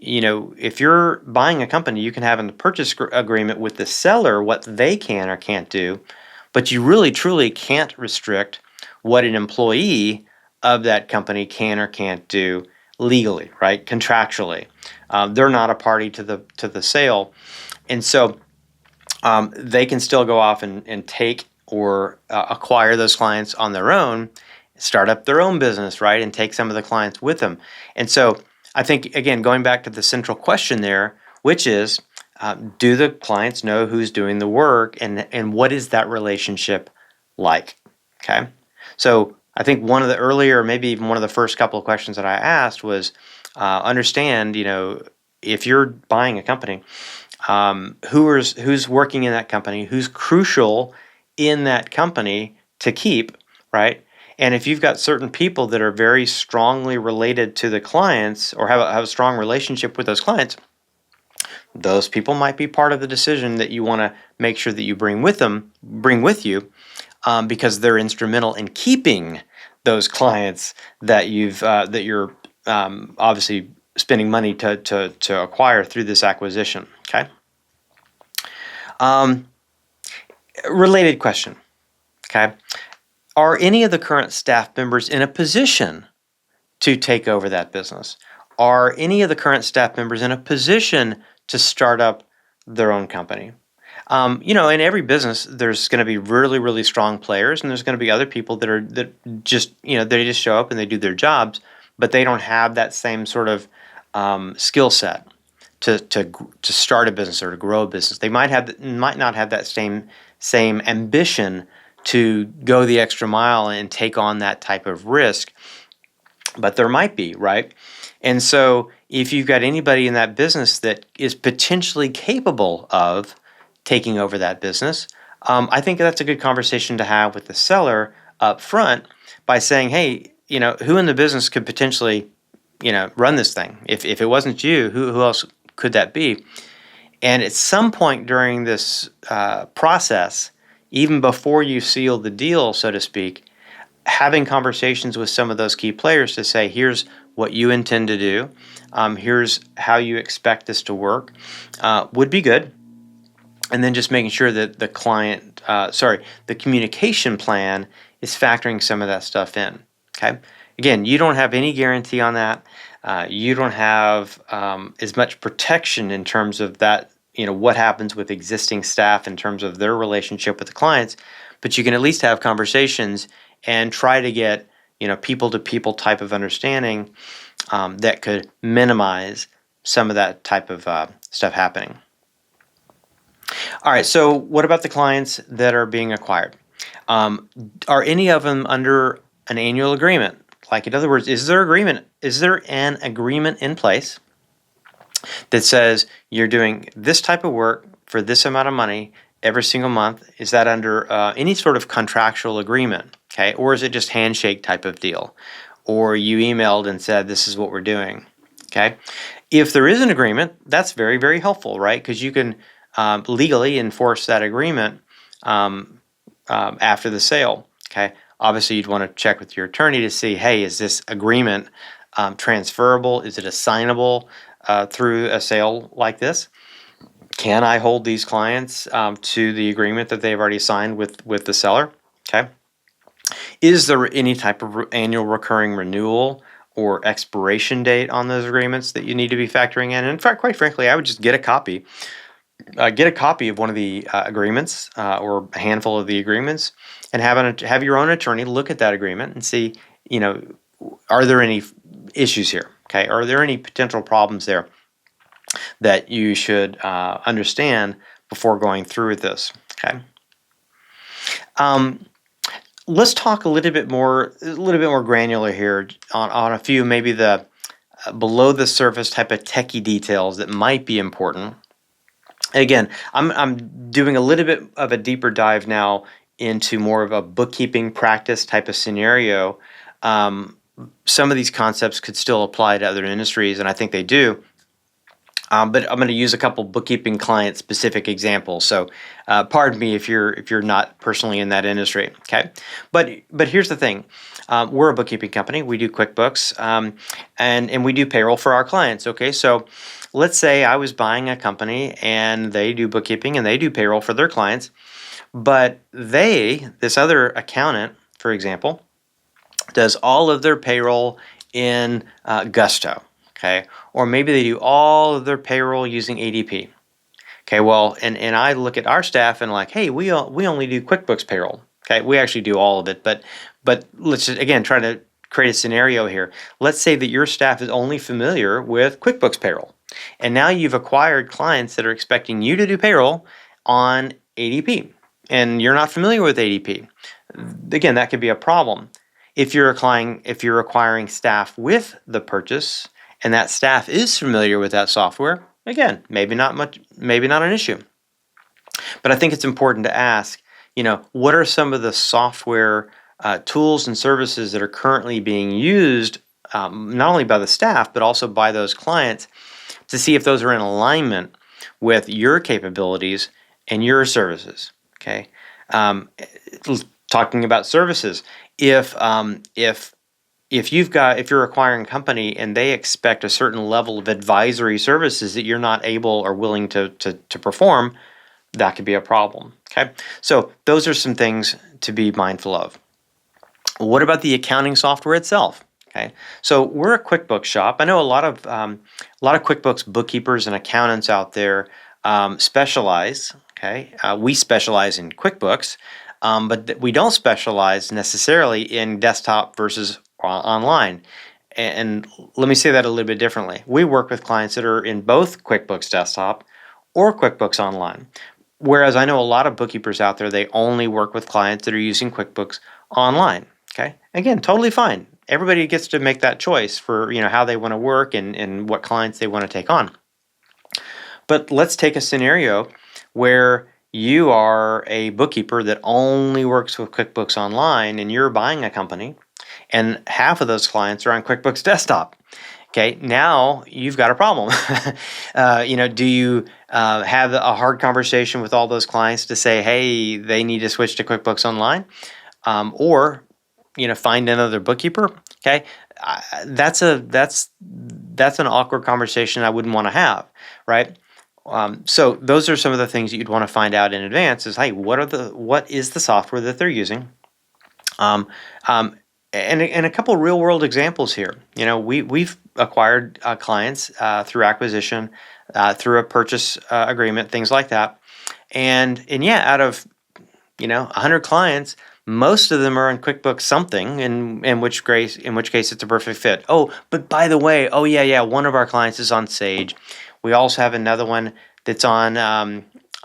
If you're buying a company, you can have in the purchase agreement with the seller what they can or can't do, but you really, truly can't restrict what an employee of that company can or can't do legally, right? Contractually. They're not a party to the sale. And so they can still go off and take or acquire those clients on their own, start up their own business, right? And take some of the clients with them. And so I think, again, going back to the central question there, which is, do the clients know who's doing the work, and what is that relationship like? Okay. So I think one of the earlier, maybe even one of the first couple of questions that I asked was, understand, if you're buying a company, who's working in that company, who's crucial in that company to keep, right? And if you've got certain people that are very strongly related to the clients or have a strong relationship with those clients, those people might be part of the decision that you want to make sure that you bring with you, because they're instrumental in keeping those clients that you're obviously spending money to acquire through this acquisition. Okay. Related question. Okay. Are any of the current staff members in a position to take over that business? Are any of the current staff members in a position to start up their own company? In every business, there's going to be really, really strong players, and there's going to be other people that just show up and they do their jobs, but they don't have that same sort of skill set to start a business or to grow a business. They might not have that same ambition to go the extra mile and take on that type of risk, but there might be, right? And so if you've got anybody in that business that is potentially capable of taking over that business, I think that's a good conversation to have with the seller up front by saying, hey, who in the business could potentially, run this thing? If it wasn't you, who else could that be? And at some point during this process, even before you seal the deal, so to speak, having conversations with some of those key players to say, here's what you intend to do, here's how you expect this to work, would be good. And then just making sure that the communication plan is factoring some of that stuff in. Okay. Again, you don't have any guarantee on that. You don't have as much protection in terms of that, what happens with existing staff in terms of their relationship with the clients, but you can at least have conversations and try to get, people-to-people type of understanding that could minimize some of that type of stuff happening. All right, so what about the clients that are being acquired? Are any of them under an annual agreement? Like, in other words, is there an agreement in place that says you're doing this type of work for this amount of money every single month? Is that under any sort of contractual agreement? Okay, or is it just handshake type of deal? Or you emailed and said, this is what we're doing. Okay, if there is an agreement, that's very, very helpful, right? Because you can legally enforce that agreement after the sale. Okay, obviously you'd want to check with your attorney to see, hey, is this agreement transferable? Is it assignable through a sale like this? Can I hold these clients to the agreement that they've already signed with the seller? Okay. Is there any type of annual recurring renewal or expiration date on those agreements that you need to be factoring in? And in fact, quite frankly, I would just get a copy. Get a copy of one of the agreements or a handful of the agreements, and have your own attorney look at that agreement and see, are there any issues here? Okay, are there any potential problems there that you should understand before going through with this? Okay. Let's talk a little bit more granular here on a few, maybe the below the surface type of techie details that might be important. Again, I'm doing a little bit of a deeper dive now into more of a bookkeeping practice type of scenario. Some of these concepts could still apply to other industries, and I think they do. But I'm going to use a couple bookkeeping client specific examples. So, pardon me if you're not personally in that industry. Okay, but here's the thing: we're a bookkeeping company. We do QuickBooks, and we do payroll for our clients. Okay, so let's say I was buying a company and they do bookkeeping and they do payroll for their clients, but this other accountant, for example, does all of their payroll in Gusto. Okay, or maybe they do all of their payroll using ADP. Okay, well, and I look at our staff and like, hey, we only do QuickBooks payroll. Okay, we actually do all of it, but let's just, again, try to create a scenario here. Let's say that your staff is only familiar with QuickBooks payroll, and now you've acquired clients that are expecting you to do payroll on ADP, and you're not familiar with ADP. Again, that could be a problem. If you're acquiring staff with the purchase, and that staff is familiar with that software, again, maybe not an issue. But I think it's important to ask, what are some of the software tools and services that are currently being used, not only by the staff, but also by those clients, to see if those are in alignment with your capabilities and your services. Okay, talking about services, if you're acquiring a company and they expect a certain level of advisory services that you're not able or willing to perform, that could be a problem. Okay, so those are some things to be mindful of. What about the accounting software itself? Okay, so we're a QuickBooks shop. I know a lot of QuickBooks bookkeepers and accountants out there specialize. Okay, we specialize in QuickBooks, but we don't specialize necessarily in desktop versus online. And let me say that a little bit differently. We work with clients that are in both QuickBooks Desktop or QuickBooks Online. Whereas I know a lot of bookkeepers out there, they only work with clients that are using QuickBooks Online. Okay, again, totally fine. Everybody gets to make that choice for how they want to work and what clients they want to take on. But let's take a scenario where you are a bookkeeper that only works with QuickBooks Online and you're buying a company and half of those clients are on QuickBooks Desktop. Okay, now you've got a problem. Do you have a hard conversation with all those clients to say, hey, they need to switch to QuickBooks Online, or find another bookkeeper? Okay, that's an awkward conversation I wouldn't want to have, right? So those are some of the things that you'd want to find out in advance. Is, hey, what is the software that they're using? And a couple real world examples here. We've acquired clients through acquisition, through a purchase agreement, things like that. And yeah, out of 100 clients, most of them are in QuickBooks something, in which case it's a perfect fit. Oh, but by the way, one of our clients is on Sage. We also have another one that's on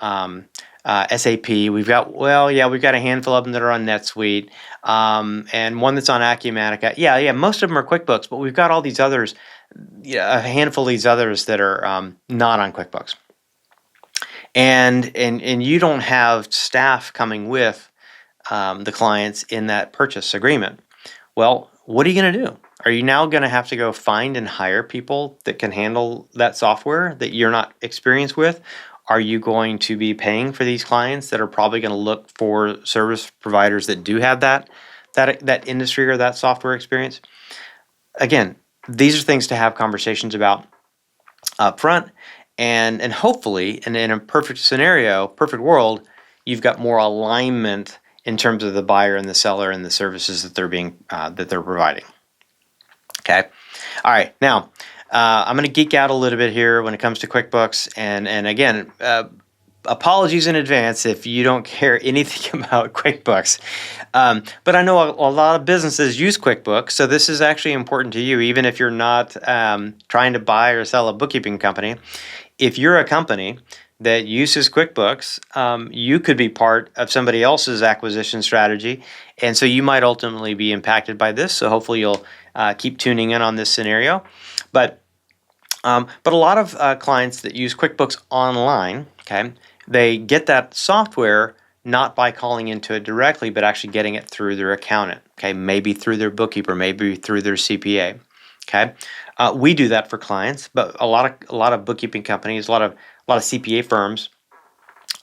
SAP. We've got a handful of them that are on NetSuite, and one that's on Acumatica. Yeah, most of them are QuickBooks, but we've got all these others, a handful of these others that are not on QuickBooks. And you don't have staff coming with the clients in that purchase agreement. Well, what are you going to do? Are you now going to have to go find and hire people that can handle that software that you're not experienced with? Are you going to be paying for these clients that are probably going to look for service providers that do have that industry or that software experience? Again, these are things to have conversations about up front, and hopefully, in a perfect scenario, perfect world, you've got more alignment in terms of the buyer and the seller and the services that they're providing. Okay. All right. Now, I'm going to geek out a little bit here when it comes to QuickBooks, and again, apologies in advance if you don't care anything about QuickBooks. But I know a lot of businesses use QuickBooks, so this is actually important to you, even if you're not trying to buy or sell a bookkeeping company. If you're a company that uses QuickBooks, you could be part of somebody else's acquisition strategy, and so you might ultimately be impacted by this. So hopefully you'll keep tuning in on this scenario. But a lot of clients that use QuickBooks Online, okay, they get that software not by calling into it directly, but actually getting it through their accountant, okay, maybe through their bookkeeper, maybe through their CPA, okay. We do that for clients, but a lot of bookkeeping companies, a lot of CPA firms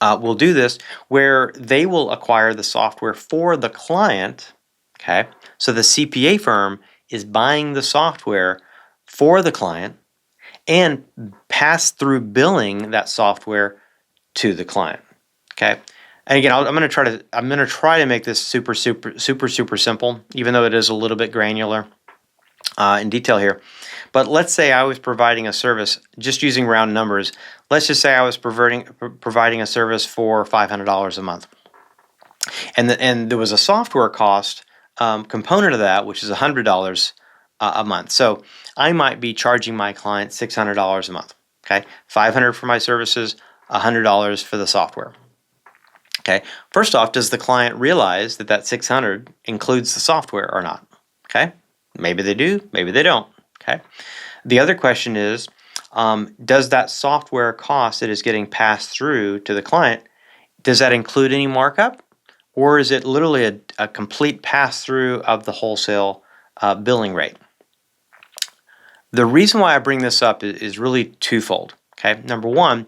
will do this, where they will acquire the software for the client, okay. So the CPA firm is buying the software for the client and pass through billing that software to the client. Okay. And again, I'm going to try to make this super simple, even though it is a little bit granular in detail here. But let's say I was providing a service, just using round numbers. Let's just say I was providing a service for $500 a month, and there was a software cost component of that, which is $100 a month. So I might be charging my client $600 a month. Okay, $500 for my services, $100 for the software. Okay, first off, does the client realize that $600 includes the software or not? Okay, maybe they do, maybe they don't. Okay, the other question is, does that software cost that is getting passed through to the client, does that include any markup, or is it literally a complete pass-through of the wholesale billing rate? The reason why I bring this up is really twofold. Okay, number one,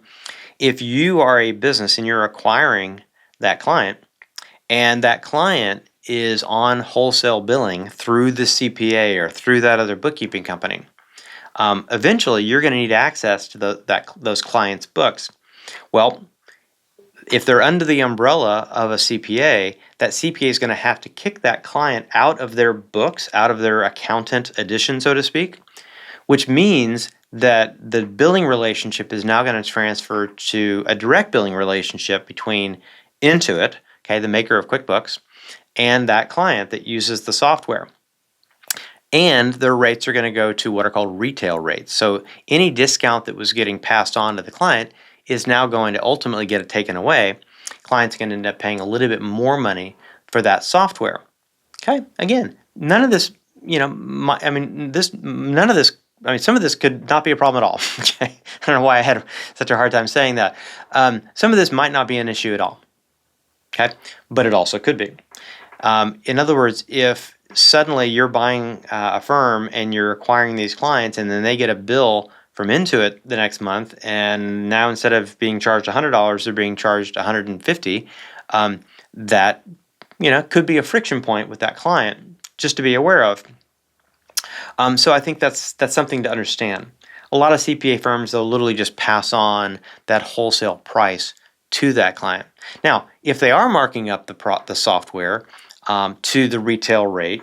if you are a business and you're acquiring that client, and that client is on wholesale billing through the CPA or through that other bookkeeping company, eventually you're going to need access to those clients' books. Well, if they're under the umbrella of a CPA, that CPA is going to have to kick that client out of their books, out of their accountant edition, so to speak, which means that the billing relationship is now going to transfer to a direct billing relationship between Intuit, okay, the maker of QuickBooks, and that client that uses the software. And their rates are going to go to what are called retail rates. So any discount that was getting passed on to the client is now going to ultimately get it taken away. Clients are going to end up paying a little bit more money for that software. Okay, again, none of this, some of this could not be a problem at all. Okay, I don't know why I had such a hard time saying that. Some of this might not be an issue at all. Okay, but it also could be. In other words, if suddenly you're buying a firm and you're acquiring these clients, and then they get a bill from Intuit the next month, and now instead of being charged $100, they're being charged $150. That could be a friction point with that client, just to be aware of. So I think that's something to understand. A lot of CPA firms, they'll literally just pass on that wholesale price to that client. Now, if they are marking up the software to the retail rate,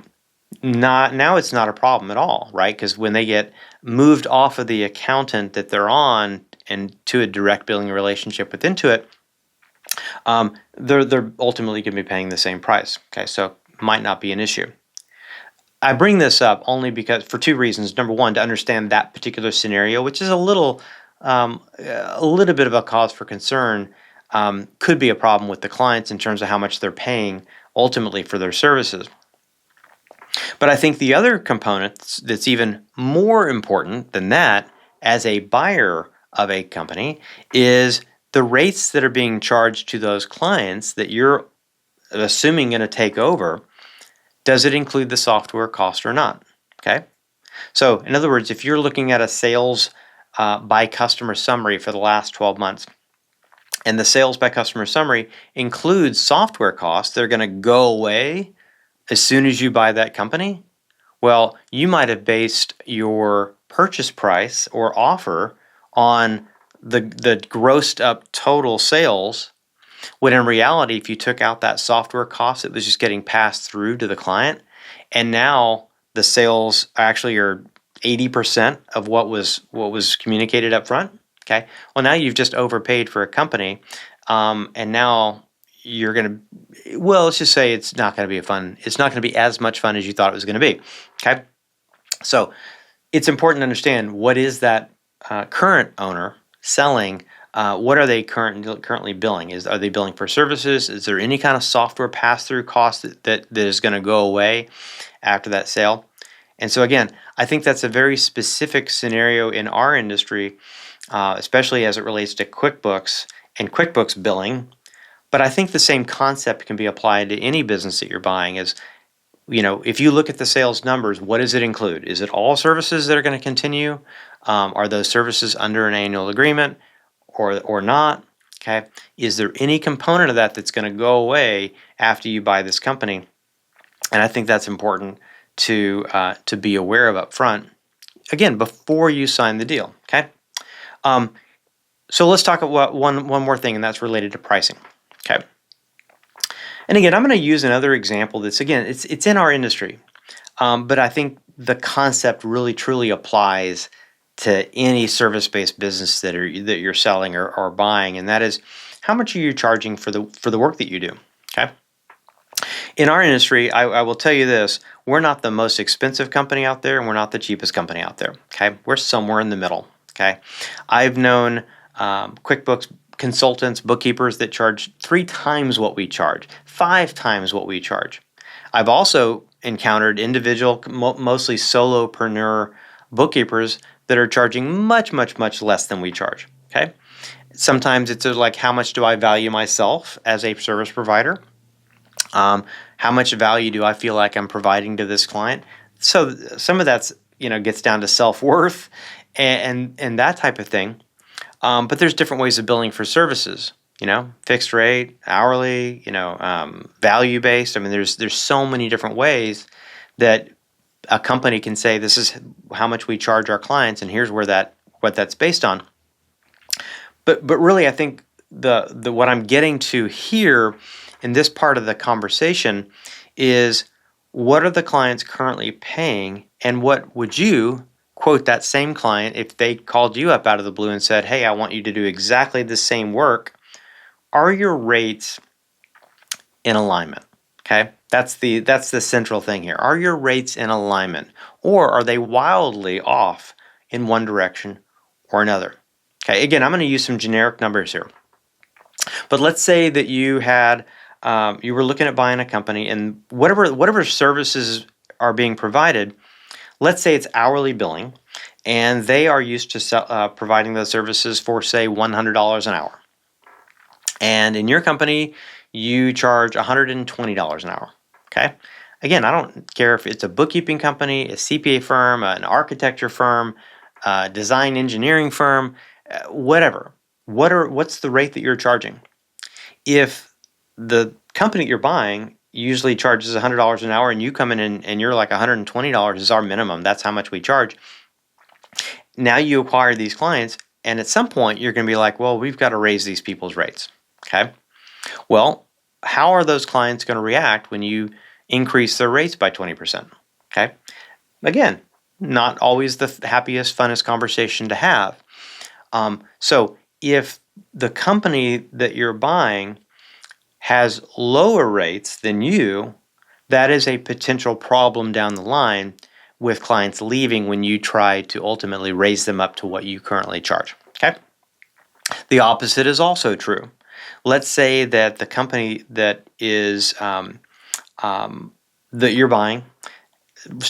now it's not a problem at all, right? Because when they get moved off of the accountant that they're on and to a direct billing relationship with Intuit, they're ultimately going to be paying the same price. Okay, so might not be an issue. I bring this up only because for two reasons. Number one, to understand that particular scenario, which is a little bit of a cause for concern, could be a problem with the clients in terms of how much they're paying ultimately for their services. But I think the other component that's even more important than that, as a buyer of a company, is the rates that are being charged to those clients that you're assuming going to take over. Does it include the software cost or not? Okay. So in other words, if you're looking at a sales by customer summary for the last 12 months, and the sales by customer summary includes software costs that are going to go away as soon as you buy that company, well, you might have based your purchase price or offer on the grossed up total sales, when in reality, if you took out that software cost, it was just getting passed through to the client, and now the sales actually are 80% of what was communicated up front. Okay, well, now you've just overpaid for a company, and now you're going to, well, let's just say it's not going to be as much fun as you thought it was going to be. Okay, so it's important to understand, what is that current owner selling. What are they currently billing? Are they billing for services? Is there any kind of software pass-through cost that is going to go away after that sale? And so again, I think that's a very specific scenario in our industry, especially as it relates to QuickBooks and QuickBooks billing. But I think the same concept can be applied to any business that you're buying. Is, if you look at the sales numbers, what does it include? Is it all services that are going to continue? Are those services under an annual agreement or not? Okay. Is there any component of that that's going to go away after you buy this company? And I think that's important to be aware of up front, again, before you sign the deal. Okay. So let's talk about one more thing, and that's related to pricing. Okay. And again, I'm going to use another example that's, again, it's in our industry, but I think the concept really truly applies to any service-based business that you're selling or buying, and that is, how much are you charging for the work that you do? Okay. In our industry, I will tell you this: we're not the most expensive company out there, and we're not the cheapest company out there. Okay, we're somewhere in the middle. Okay, I've known QuickBooks consultants, bookkeepers that charge 3 times what we charge, 5 times what we charge. I've also encountered individual, mostly solopreneur bookkeepers that are charging much, much, much less than we charge. Okay, sometimes it's like, how much do I value myself as a service provider? How much value do I feel like I'm providing to this client? So some of that's gets down to self-worth and that type of thing. But there's different ways of billing for services. Fixed rate, hourly, value based. I mean, there's so many different ways that a company can say, this is how much we charge our clients, and here's what that's based on. But really, I think the what I'm getting to here in this part of the conversation is, what are the clients currently paying, and what would you quote that same client if they called you up out of the blue and said, hey, I want you to do exactly the same work? Are your rates in alignment? Okay, that's the central thing here. Are your rates in alignment, or are they wildly off in one direction or another? Okay, again, I'm going to use some generic numbers here. But let's say that you were looking at buying a company, and whatever services are being provided, let's say it's hourly billing, and they are used to providing those services for, say, $100 an hour. And in your company, you charge $120 an hour. Okay, Again, I don't care if it's a bookkeeping company, a CPA firm, an architecture firm, a design engineering firm, whatever. What's the rate that you're charging? If the company you're buying usually charges $100 an hour and you come in and you're like $120 is our minimum, that's how much we charge. Now you acquire these clients, and at some point you're going to be like, well, we've got to raise these people's rates. Okay. Well, how are those clients going to react when you increase their rates by 20%? Okay. Again, not always the happiest, funnest conversation to have. So if the company that you're buying has lower rates than you, that is a potential problem down the line with clients leaving when you try to ultimately raise them up to what you currently charge. Okay. The opposite is also true. Let's say that the company that is that you're buying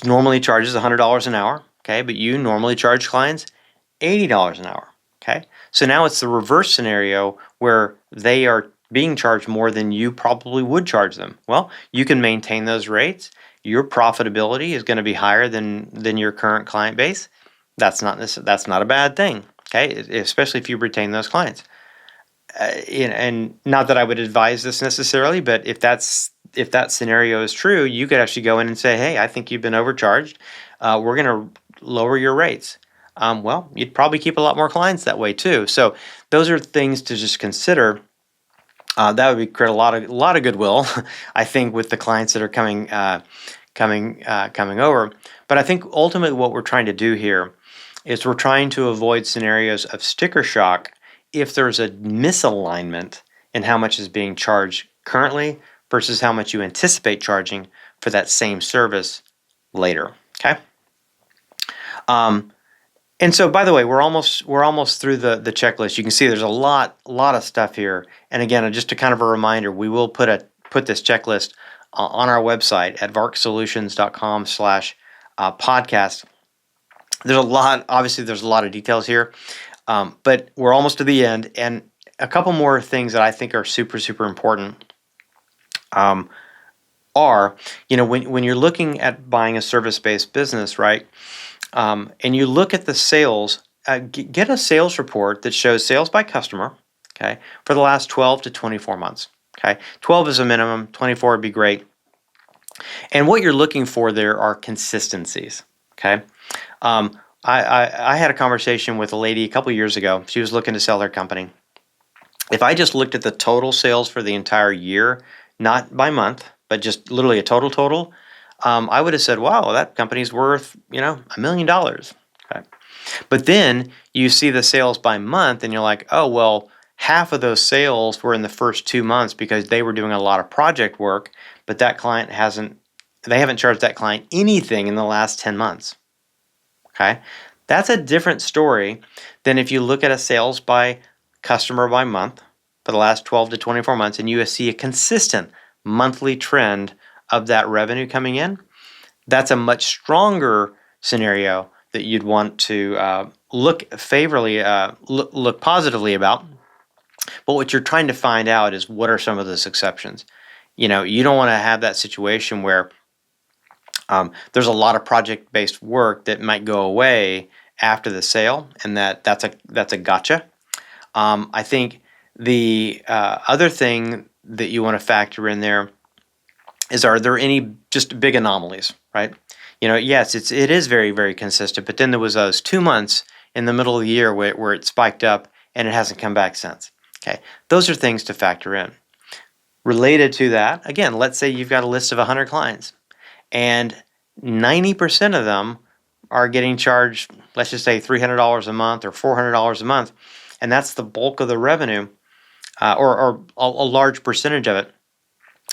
normally charges $100 an hour, okay, but you normally charge clients $80 an hour, okay? So now it's the reverse scenario where they are being charged more than you probably would charge them. Well, you can maintain those rates. Your profitability is going to be higher than your current client base. That's not a bad thing, okay? Especially if you retain those clients. And not that I would advise this necessarily, but if that scenario is true, you could actually go in and say, hey, I think you've been overcharged. We're going to lower your rates. Well, you'd probably keep a lot more clients that way too. So those are things to just consider. That would create a lot of goodwill, I think, with the clients that are coming over. But I think ultimately what we're trying to do here is we're trying to avoid scenarios of sticker shock if there's a misalignment in how much is being charged currently versus how much you anticipate charging for that same service later. Okay. And so, by the way, we're almost through the checklist. You can see there's a lot of stuff here. And again, just a kind of a reminder, we will put this checklist on our website at varcsolutions.com/podcast. There's a lot of details here, but we're almost to the end. And a couple more things that I think are super, super important are, when you're looking at buying a service-based business, right? And you look at the sales, get a sales report that shows sales by customer, okay, for the last 12 to 24 months. Okay, 12 is a minimum, 24 would be great. And what you're looking for there are consistencies. Okay, I had a conversation with a lady a couple years ago. She was looking to sell her company. If I just looked at the total sales for the entire year, not by month, but just literally a total, I would have said, wow, that company's worth, $1 million. Okay. But then you see the sales by month and you're like, oh, well, half of those sales were in the first 2 months because they were doing a lot of project work, but they haven't charged that client anything in the last 10 months. Okay. That's a different story than if you look at a sales by customer by month for the last 12 to 24 months and you see a consistent monthly trend of that revenue coming in. That's a much stronger scenario that you'd want to look positively about. But what you're trying to find out is what are some of those exceptions. You don't want to have that situation where there's a lot of project-based work that might go away after the sale, and that's a gotcha. I think the other thing that you want to factor in there is, are there any just big anomalies, right? Yes, it is very, very consistent, but then there was those 2 months in the middle of the year where it spiked up and it hasn't come back since. Okay, those are things to factor in. Related to that, again, let's say you've got a list of 100 clients and 90% of them are getting charged, let's just say $300 a month or $400 a month, and that's the bulk of the revenue, or a large percentage of it.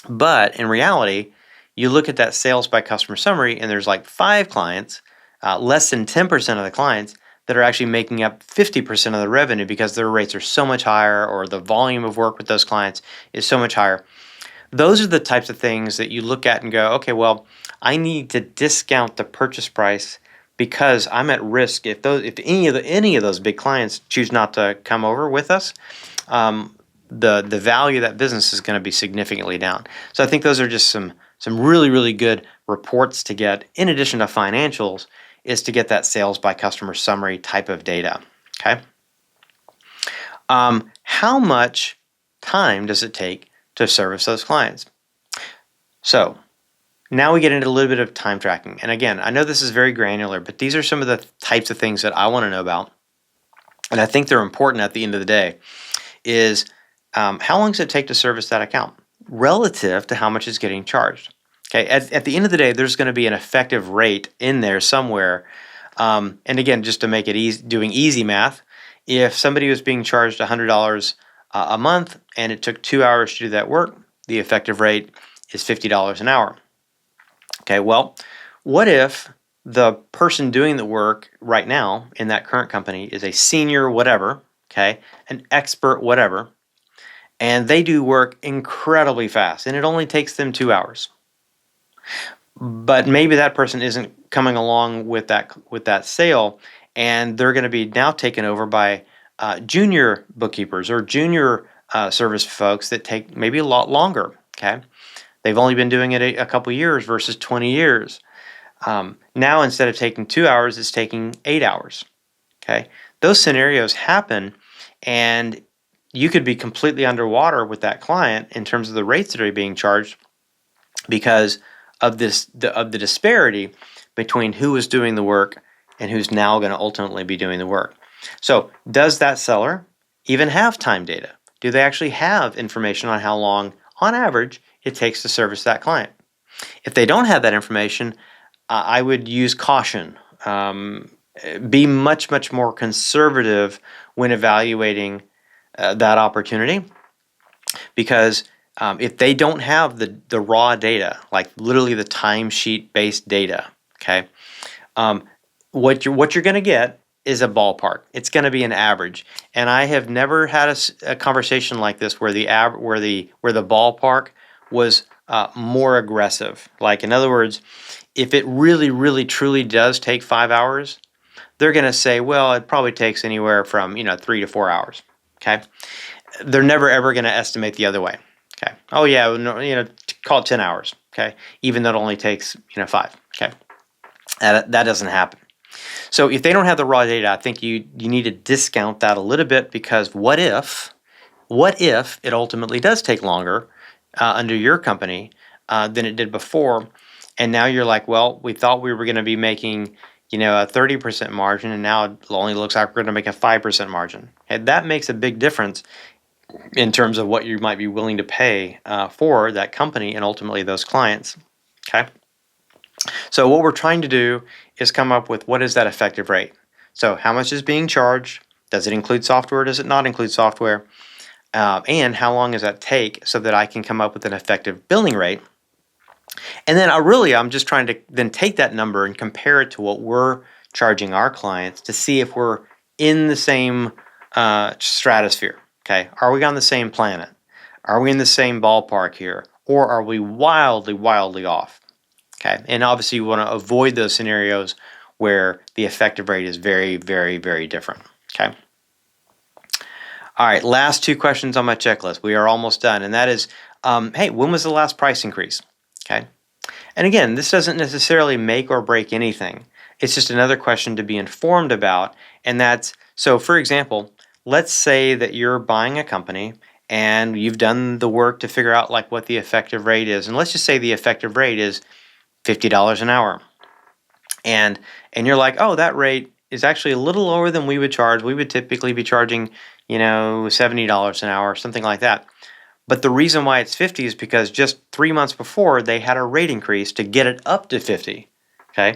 But in reality, you look at that sales by customer summary and there's like 5 clients, less than 10% of the clients that are actually making up 50% of the revenue because their rates are so much higher or the volume of work with those clients is so much higher. Those are the types of things that you look at and go, okay, well, I need to discount the purchase price because I'm at risk if any of those big clients choose not to come over with us. The value of that business is going to be significantly down. So I think those are just some some really, really good reports to get, in addition to financials, is to get that sales by customer summary type of data. Okay. How much time does it take to service those clients? So now we get into a little bit of time tracking. And again, I know this is very granular, but these are some of the types of things that I want to know about. And I think they're important at the end of the day, is how long does it take to service that account relative to how much is getting charged? Okay, at the end of the day, there's going to be an effective rate in there somewhere. And again, just to make it easy, doing easy math, if somebody was being charged $100 a month and it took 2 hours to do that work, the effective rate is $50 an hour. Okay, well, what if the person doing the work right now in that current company is a senior whatever, okay, an expert whatever, and they do work incredibly fast and it only takes them 2 hours. But maybe that person isn't coming along with that sale, and they're going to be now taken over by junior bookkeepers or junior service folks that take maybe a lot longer. Okay, they've only been doing it a couple years versus 20 years. Now instead of taking 2 hours, it's taking 8 hours. Okay, those scenarios happen, and you could be completely underwater with that client in terms of the rates that are being charged because of the disparity between who is doing the work and who's now going to ultimately be doing the work. So does that seller even have time data? Do they actually have information on how long, on average, it takes to service that client? If they don't have that information, I would use caution. Be much, much more conservative when evaluating that opportunity, because if they don't have the raw data, like literally the timesheet based data, okay, what you're going to get is a ballpark. It's going to be an average, and I have never had a conversation like this where the ballpark was more aggressive. Like, in other words, if it really, really, truly does take 5 hours, they're going to say, well, it probably takes anywhere from 3 to 4 hours. Okay, they're never ever going to estimate the other way. Okay, oh yeah, no, call it 10 hours. Okay, even though it only takes 5. Okay, that doesn't happen. So if they don't have the raw data, I think you need to discount that a little bit, because what if it ultimately does take longer under your company than it did before, and now you're like, well, we thought we were going to be making a 30% margin, and now it only looks like we're going to make a 5% margin. And that makes a big difference in terms of what you might be willing to pay for that company and ultimately those clients. Okay. So what we're trying to do is come up with, what is that effective rate? So how much is being charged? Does it include software? Does it not include software? And how long does that take, so that I can come up with an effective billing rate? And then I'm just trying to then take that number and compare it to what we're charging our clients to see if we're in the same stratosphere. Okay, are we on the same planet? Are we in the same ballpark here? Or are we wildly, wildly off? Okay, and obviously you want to avoid those scenarios where the effective rate is very, very, very different. Okay. All right, last 2 questions on my checklist. We are almost done, and that is, hey, when was the last price increase? Okay, and again, this doesn't necessarily make or break anything. It's just another question to be informed about, and that's, so for example, let's say that you're buying a company and you've done the work to figure out like what the effective rate is, and let's just say the effective rate is $50 an hour, and you're like, oh, that rate is actually a little lower than we would charge. We would typically be charging $70 an hour, something like that. But the reason why it's 50 is because just 3 months before they had a rate increase to get it up to 50. Okay,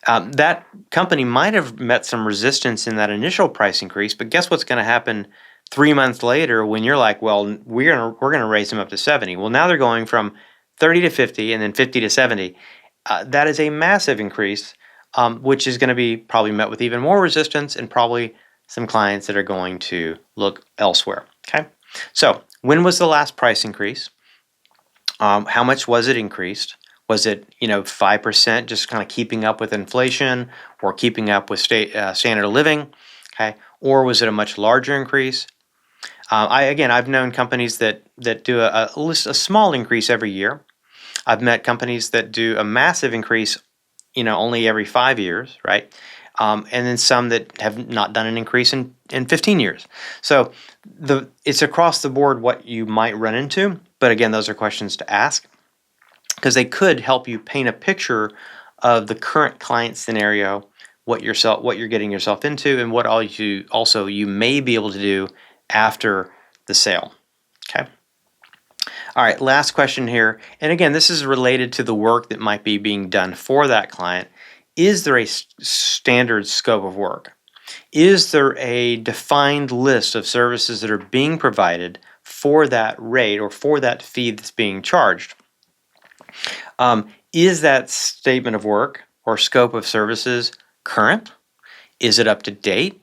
that company might have met some resistance in that initial price increase, but guess what's going to happen 3 months later when you're like, well, we're gonna raise them up to 70. Well, now they're going from 30 to 50 and then 50 to 70. That is a massive increase, which is going to be probably met with even more resistance and probably some clients that are going to look elsewhere. Okay, so when was the last price increase? How much was it increased? Was it 5%, just kind of keeping up with inflation or keeping up with standard of living? Okay, or was it a much larger increase? I've known companies that do a small increase every year. I've met companies that do a massive increase, only every 5 years, right? And then some that have not done an increase in 15 years. So it's across the board what you might run into. But again, those are questions to ask because they could help you paint a picture of the current client scenario, what you're getting yourself into, and what you may be able to do after the sale. Okay. All right, last question here. And again, this is related to the work that might be being done for that client. Is there a standard scope of work? Is there a defined list of services that are being provided for that rate or for that fee that's being charged? Is that statement of work or scope of services current? Is it up to date?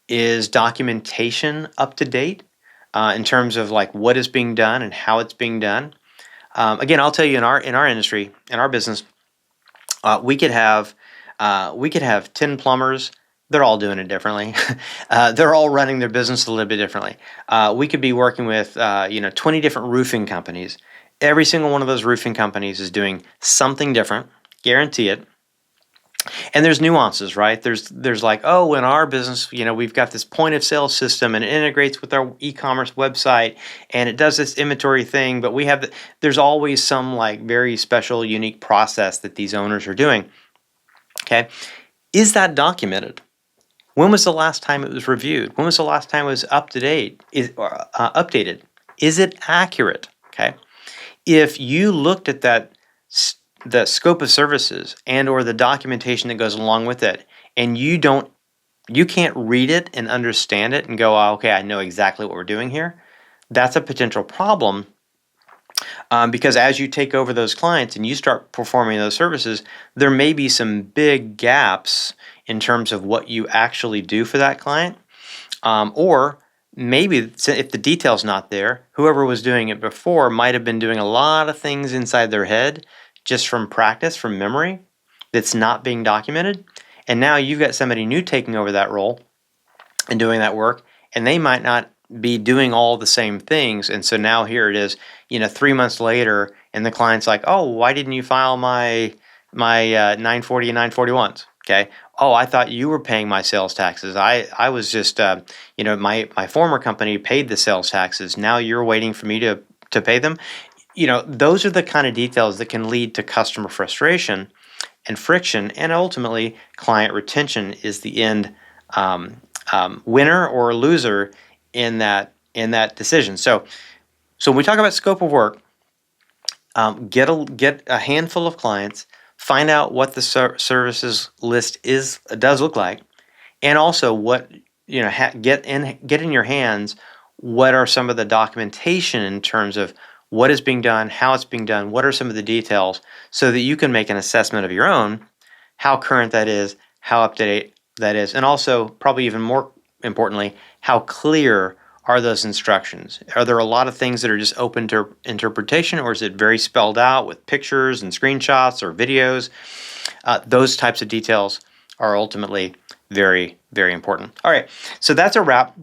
Is documentation up to date in terms of like what is being done and how it's being done? Again, I'll tell you in our industry, in our business, we could have 10 plumbers. They're all doing it differently. They're all running their business a little bit differently. We could be working with 20 different roofing companies. Every single one of those roofing companies is doing something different, guarantee it. And there's nuances, right? There's like, oh, in our business, we've got this point of sale system and it integrates with our e-commerce website and it does this inventory thing, but there's always some like very special, unique process that these owners are doing. Okay. Is that documented? When was the last time it was reviewed? When was the last time it was up to date? Updated? Is it accurate? Okay. If you looked at the scope of services and or the documentation that goes along with it, and you can't read it and understand it and go, oh, okay, I know exactly what we're doing here, that's a potential problem because as you take over those clients and you start performing those services, there may be some big gaps in terms of what you actually do for that client, or maybe if the detail's not there, whoever was doing it before might have been doing a lot of things inside their head just from practice, from memory, that's not being documented. And now you've got somebody new taking over that role and doing that work, and they might not be doing all the same things. And so now here it is, 3 months later, and the client's like, oh, why didn't you file my 940 and 941s? Okay. Oh, I thought you were paying my sales taxes. I was just, my former company paid the sales taxes. Now you're waiting for me to pay them. Those are the kind of details that can lead to customer frustration and friction, and ultimately client retention is the end winner or loser in that decision. So when we talk about scope of work, get a handful of clients, find out what the services list does look like, and also what get in your hands what are some of the documentation in terms of what is being done, how it's being done, what are some of the details, so that you can make an assessment of your own, how current that is, how up to date that is, and also, probably even more importantly, how clear are those instructions? Are there a lot of things that are just open to interpretation, or is it very spelled out with pictures and screenshots or videos? Those types of details are ultimately very, very important. All right, so that's a wrap.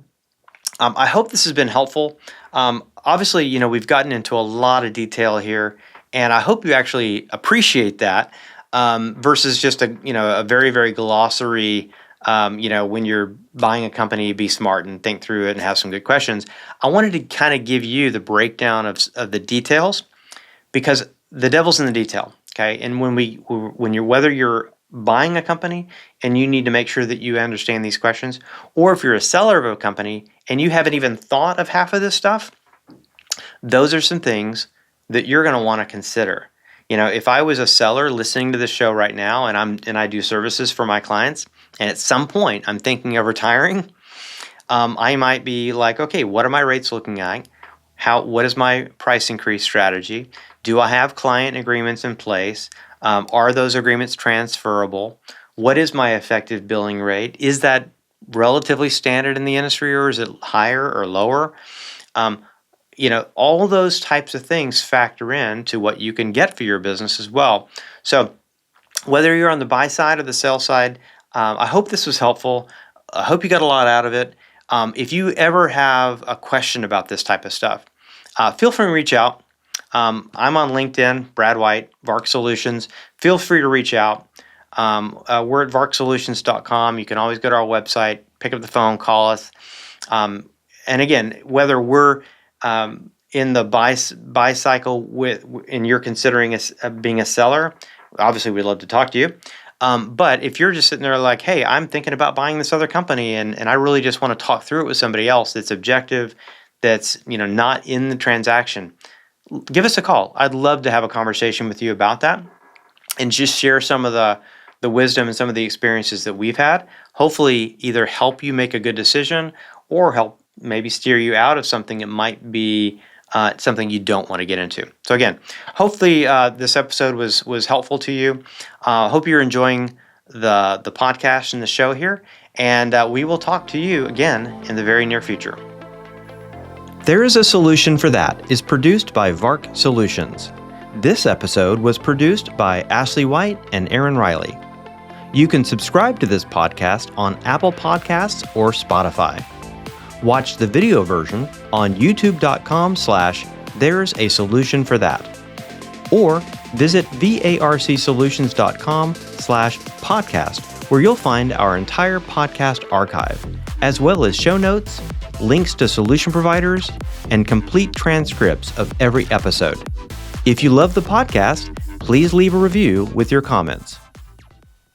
I hope this has been helpful. Obviously, we've gotten into a lot of detail here, and I hope you actually appreciate that versus just a very, very glossary. When you're buying a company, be smart and think through it and have some good questions. I wanted to kind of give you the breakdown of the details, because the devil's in the detail. Okay, and whether you're buying a company and you need to make sure that you understand these questions, or if you're a seller of a company and you haven't even thought of half of this stuff, those are some things that you're going to want to consider. If I was a seller listening to this show right now and I do services for my clients, and at some point I'm thinking of retiring, I might be like, okay, what are my rates looking like? What is my price increase strategy? Do I have client agreements in place? Are those agreements transferable? What is my effective billing rate? Is that relatively standard in the industry, or is it higher or lower? All those types of things factor in to what you can get for your business as well. So whether you're on the buy side or the sell side, I hope this was helpful. I hope you got a lot out of it. If you ever have a question about this type of stuff, feel free to reach out. I'm on LinkedIn, Brad White, VARC Solutions. Feel free to reach out. We're at VARCsolutions.com. You can always go to our website, pick up the phone, call us. And again, whether we're in the buy cycle and you're considering being a seller, obviously we'd love to talk to you. But if you're just sitting there like, hey, I'm thinking about buying this other company and I really just want to talk through it with somebody else that's objective, that's not in the transaction, give us a call. I'd love to have a conversation with you about that and just share some of the wisdom and some of the experiences that we've had. Hopefully either help you make a good decision or help maybe steer you out of something that might be something you don't want to get into. So again, hopefully this episode was helpful to you. Hope you're enjoying the podcast and the show here, and we will talk to you again in the very near future. There is a Solution for That is produced by VARC Solutions. This episode was produced by Ashley White and Aaron Riley. You can subscribe to this podcast on Apple Podcasts or Spotify. Watch the video version on youtube.com/TheresaSolutionforThat or visit VARCsolutions.com/podcast, where you'll find our entire podcast archive, as well as show notes, links to solution providers, and complete transcripts of every episode. If you love the podcast, please leave a review with your comments.